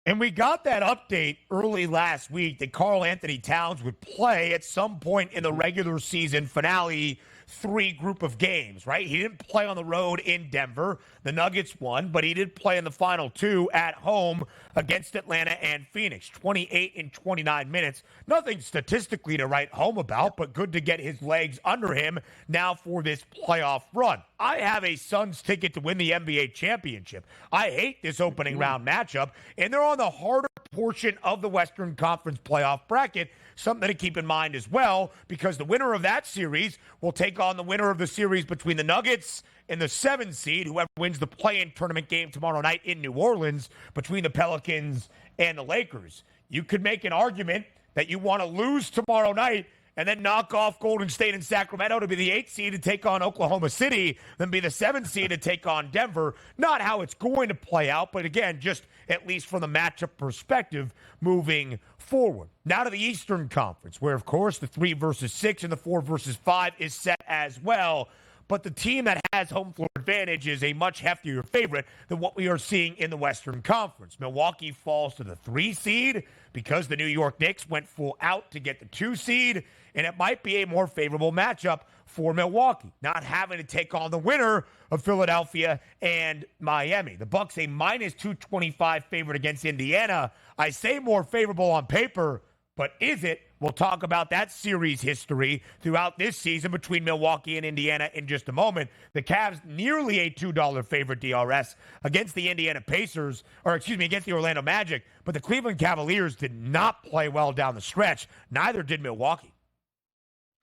Speaker 1: And we got that update early last week that Karl Anthony Towns would play at some point in the regular season finale 3 group of games, right? He didn't play on the road in Denver. The Nuggets won, but he did play in the final 2 at home against Atlanta and Phoenix. 28 and 29 minutes. Nothing statistically to write home about, but good to get his legs under him now for this playoff run. I have a Suns ticket to win the NBA championship. I hate this opening round matchup, and they're on the harder portion of the Western Conference playoff bracket. Something to keep in mind as well, because the winner of that series will take on the winner of the series between the Nuggets and the 7 seed, whoever wins the play-in tournament game tomorrow night in New Orleans between the Pelicans and the Lakers. You could make an argument that you want to lose tomorrow night and then knock off Golden State and Sacramento to be the 8 seed to take on Oklahoma City, then be the 7 seed to take on Denver. Not how it's going to play out, but again, just at least from the matchup perspective moving forward. Now to the Eastern Conference, where, of course, the 3 versus 6 and the 4 versus 5 is set as well. But the team that has home floor advantage is a much heftier favorite than what we are seeing in the Western Conference. Milwaukee falls to the 3 seed because the New York Knicks went full out to get the 2 seed, and it might be a more favorable matchup for Milwaukee, not having to take on the winner of Philadelphia and Miami. The Bucks a minus 225 favorite against Indiana. I say more favorable on paper, but is it? We'll talk about that series history throughout this season between Milwaukee and Indiana in just a moment. The Cavs nearly a $2 favorite DRS against the Indiana Pacers, against the Orlando Magic. But the Cleveland Cavaliers did not play well down the stretch. Neither did Milwaukee.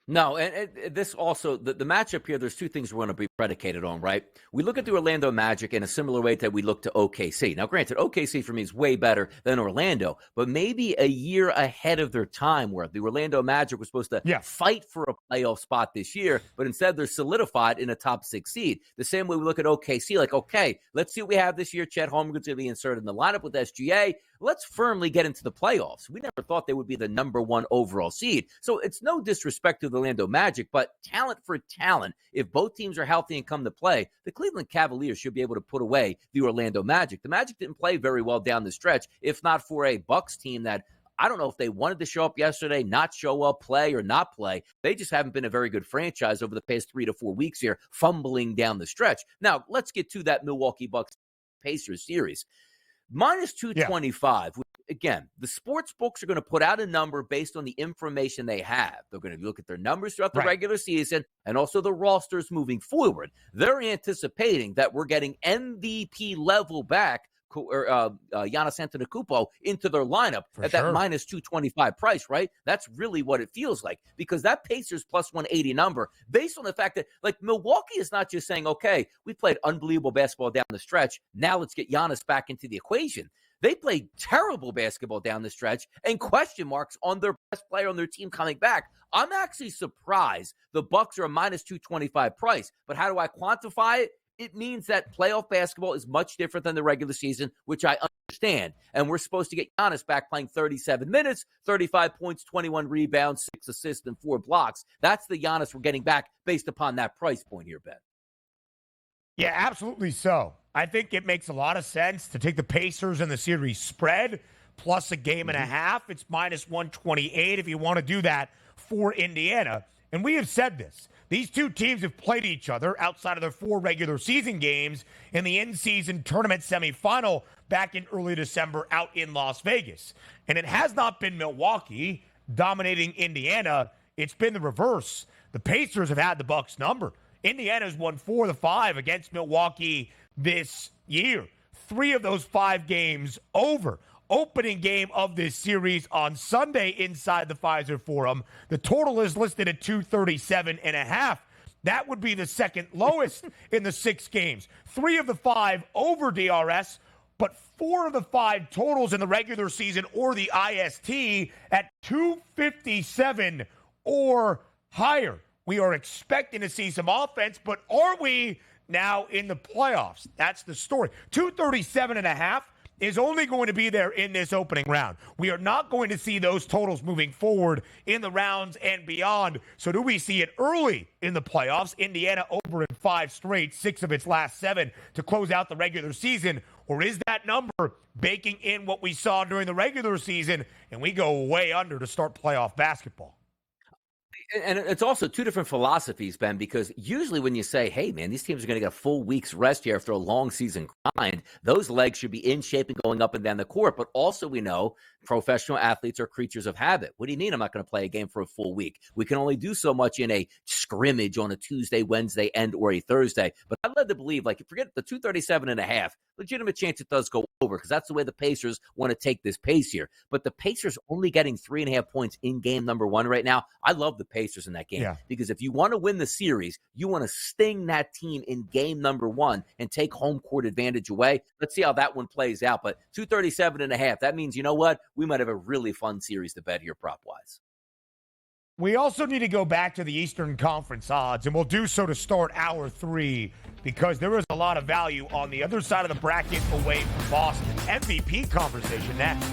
Speaker 2: No, and this also, the matchup here, there's two things we're going to be predicated on, right? We look at the Orlando Magic in a similar way that we look to OKC. Now, granted, OKC for me is way better than Orlando, but maybe a year ahead of their time, where the Orlando Magic was supposed to fight for a playoff spot this year, but instead they're solidified in a top 6 seed. The same way we look at OKC, like, okay, let's see what we have this year. Chet Holmgren's going to be inserted in the lineup with SGA. Let's firmly get into the playoffs. We never thought they would be the number 1 overall seed. So it's no disrespect to the Orlando Magic, but talent for talent, if both teams are healthy and come to play, the Cleveland Cavaliers should be able to put away the Orlando Magic. The Magic didn't play very well down the stretch, if not for a Bucks team that I don't know if they wanted to show up yesterday, not show up, play or not play. They just haven't been a very good franchise over the past 3 to 4 weeks here, fumbling down the stretch. Now, let's get to that Milwaukee Bucks Pacers series. Minus 225. Again, the sports books are going to put out a number based on the information they have. They're going to look at their numbers throughout the regular season and also the rosters moving forward. They're anticipating that we're getting MVP level back Giannis Antetokounmpo into their lineup at that minus 225 price, right? That's really what it feels like, because that Pacers plus 180 number, based on the fact that, like, Milwaukee is not just saying, okay, we played unbelievable basketball down the stretch, now let's get Giannis back into the equation. They played terrible basketball down the stretch and question marks on their best player on their team coming back. I'm actually surprised the Bucks are a minus 225 price, but how do I quantify it? It means that playoff basketball is much different than the regular season, which I understand. And we're supposed to get Giannis back playing 37 minutes, 35 points, 21 rebounds, 6 assists, and 4 blocks. That's the Giannis we're getting back based upon that price point here, Ben.
Speaker 1: Yeah, absolutely so. I think it makes a lot of sense to take the Pacers and the series spread plus a game and a half. It's minus 128 if you want to do that for Indiana. And we have said this. These two teams have played each other outside of their 4 regular season games in the in-season tournament semifinal back in early December out in Las Vegas. And it has not been Milwaukee dominating Indiana. It's been the reverse. The Pacers have had the Bucks number. Indiana's won 4 of the 5 against Milwaukee this year. 3 of those 5 games over. Opening game of this series on Sunday inside the Pfizer Forum. The total is listed at 237.5. That would be the second lowest in the 6 games. 3 of the 5 over DRS, but 4 of the 5 totals in the regular season or the IST at 257 or higher. We are expecting to see some offense, but are we now in the playoffs? That's the story. 237.5 is only going to be there in this opening round. We are not going to see those totals moving forward in the rounds and beyond. So do we see it early in the playoffs? Indiana over in 5 straight, 6 of its last 7 to close out the regular season. Or is that number baking in what we saw during the regular season and we go way under to start playoff basketball?
Speaker 2: And it's also 2 different philosophies, Ben, because usually when you say, hey, man, these teams are going to get a full week's rest here after a long season grind, those legs should be in shape and going up and down the court. But also we know professional athletes are creatures of habit. What do you mean I'm not going to play a game for a full week? We can only do so much in a scrimmage on a Tuesday, Wednesday, and or a Thursday. But I'm led to believe, like, forget the 237.5, legitimate chance it does go over because that's the way the Pacers want to take this pace here. But the Pacers only getting 3.5 points in game number 1 right now. I love the Pacers in that game because if you want to win the series, you want to sting that team in game number 1 and take home court advantage away. Let's see how that one plays out. But 237.5, that means, you know what? We might have a really fun series to bet here prop-wise.
Speaker 1: We also need to go back to the Eastern Conference odds, and we'll do so to start hour 3 because there is a lot of value on the other side of the bracket away from Boston. MVP conversation next.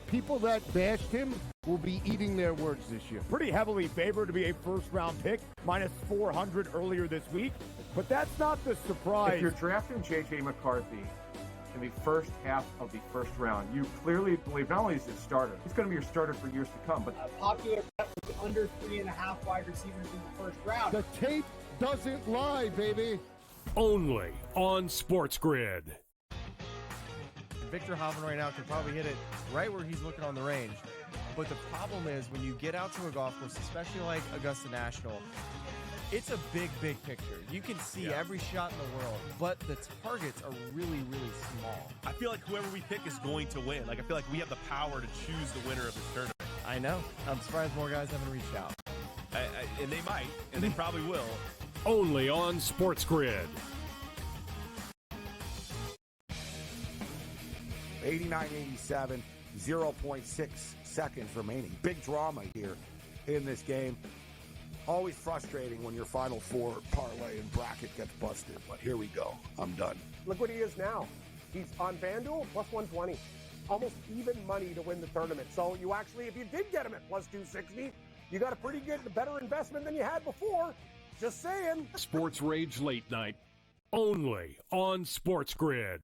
Speaker 13: People that bashed him will be eating their words this year.
Speaker 3: Pretty heavily favored to be a first-round pick, minus 400 earlier this week. But that's not the surprise.
Speaker 4: If you're drafting J.J. McCarthy in the first half of the first round, you clearly believe not only is he a starter, he's going to be your starter for years to come. But
Speaker 5: popular bet was under 3.5 wide receivers in the first round.
Speaker 13: The tape doesn't lie, baby.
Speaker 6: only on SportsGrid.
Speaker 7: Victor Hoffman right now can probably hit it right where he's looking on the range. But the problem is when you get out to a golf course, especially like Augusta National, it's a big, big picture. You can see every shot in the world, but the targets are really, really small.
Speaker 8: I feel like whoever we pick is going to win. Like, I feel like we have the power to choose the winner of this tournament.
Speaker 7: I know. I'm surprised more guys haven't reached out.
Speaker 8: And they might, and they probably will.
Speaker 6: Only on SportsGrid.
Speaker 9: 89-87, 0.6 seconds remaining. Big drama here in this game. Always frustrating when your Final Four parlay and bracket gets busted, but here we go. I'm done.
Speaker 10: Look what he is now. He's on FanDuel, plus 120. Almost even money to win the tournament. So you actually, if you did get him at plus 260, you got a pretty good, better investment than you had before. Just saying.
Speaker 6: Sports Rage Late Night. Only on SportsGrid.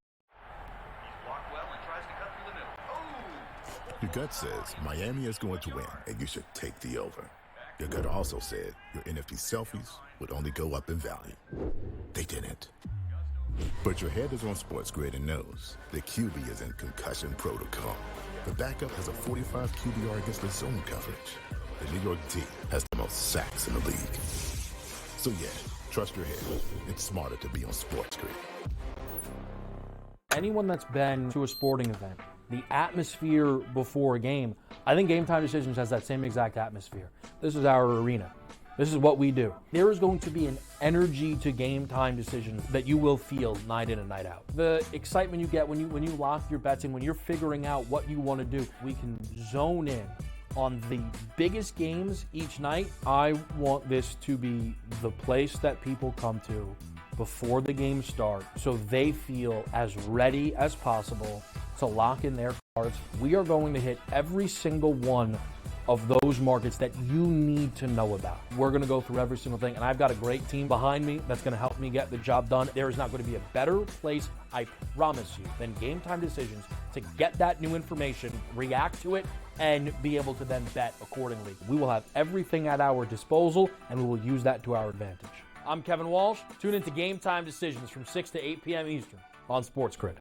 Speaker 11: Your gut says Miami is going to win, and you should take the over. Your gut also said your NFT selfies would only go up in value. They didn't. But your head is on SportsGrid and knows the QB is in concussion protocol. The backup has a 45 QBR against the zone coverage. The New York D has the most sacks in the league. So yeah, trust your head. It's smarter to be on SportsGrid.
Speaker 12: Anyone that's been to a sporting event, the atmosphere before a game, I think Game Time Decisions has that same exact atmosphere. This is our arena. This is what we do. There is going to be an energy to Game Time Decisions that you will feel night in and night out. The excitement you get when you lock your bets in, when you're figuring out what you want to do, we can zone in on the biggest games each night. I want this to be the place that people come to before the games start so they feel as ready as possible to lock in their cards. We are going to hit every single one of those markets that you need to know about. We're going to go through every single thing, and I've got a great team behind me that's going to help me get the job done. There is not going to be a better place, I promise you, than Game Time Decisions to get that new information, react to it, and be able to then bet accordingly. We will have everything at our disposal, and we will use that to our advantage. I'm Kevin Walsh. Tune into Game Time Decisions from 6 to 8 p.m. Eastern on SportsGrid.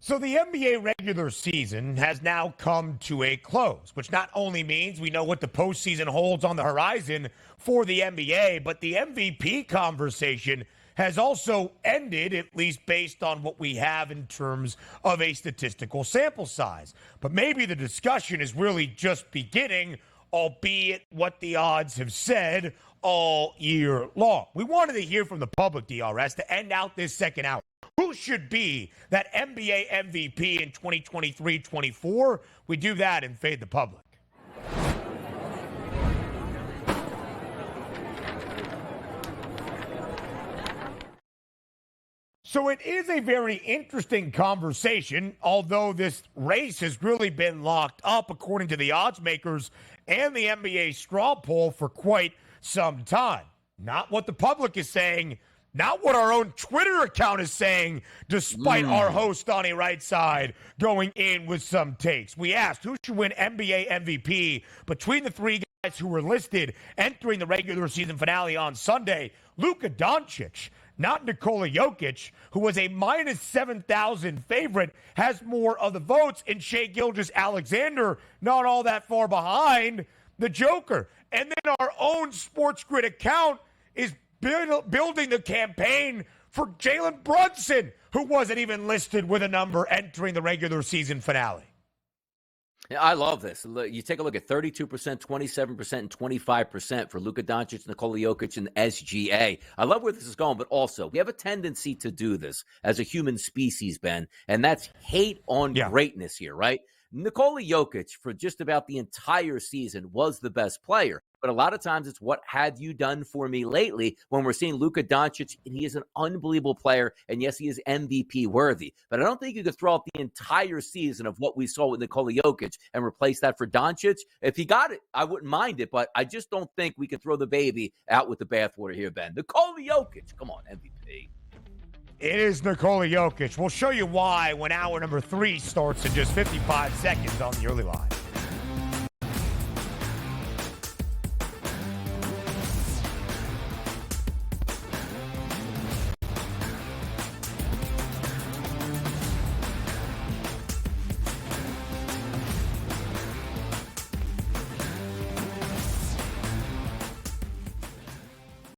Speaker 1: So the NBA regular season has now come to a close, which not only means we know what the postseason holds on the horizon for the NBA, but the MVP conversation has also ended, at least based on what we have in terms of a statistical sample size. But maybe the discussion is really just beginning, albeit what the odds have said all year long. We wanted to hear from the public, DRS, to end out this second hour. Who should be that NBA MVP in 2023-24? We do that and Fade the Public. So it is a very interesting conversation, although this race has really been locked up, according to the odds makers and the NBA straw poll, for quite some time. Not what the public is saying, not what our own Twitter account is saying, despite our host, Donnie Rightside, going in with some takes. We asked who should win NBA MVP between the three guys who were listed entering the regular season finale on Sunday. Luka Doncic, not Nikola Jokic, who was a minus 7,000 favorite, has more of the votes, and Shai Gilgeous-Alexander, not all that far behind the Joker. And then our own SportsGrid account is building the campaign for Jalen Brunson, who wasn't even listed with a number entering the regular season finale.
Speaker 2: Yeah, I love this. You take a look at 32%, 27%, and 25% for Luka Doncic, Nikola Jokic, and SGA. I love where this is going, but also we have a tendency to do this as a human species, Ben, and that's hate on greatness here, right? Nikola Jokic, for just about the entire season, was the best player. But a lot of times it's what have you done for me lately when we're seeing Luka Doncic, and he is an unbelievable player, and yes, he is MVP worthy. But I don't think you could throw out the entire season of what we saw with Nikola Jokic and replace that for Doncic. If he got it, I wouldn't mind it, but I just don't think we can throw the baby out with the bathwater here, Ben. Nikola Jokic, come on, MVP.
Speaker 1: It is Nikola Jokic. We'll show you why when hour number 3 starts in just 55 seconds on the early line.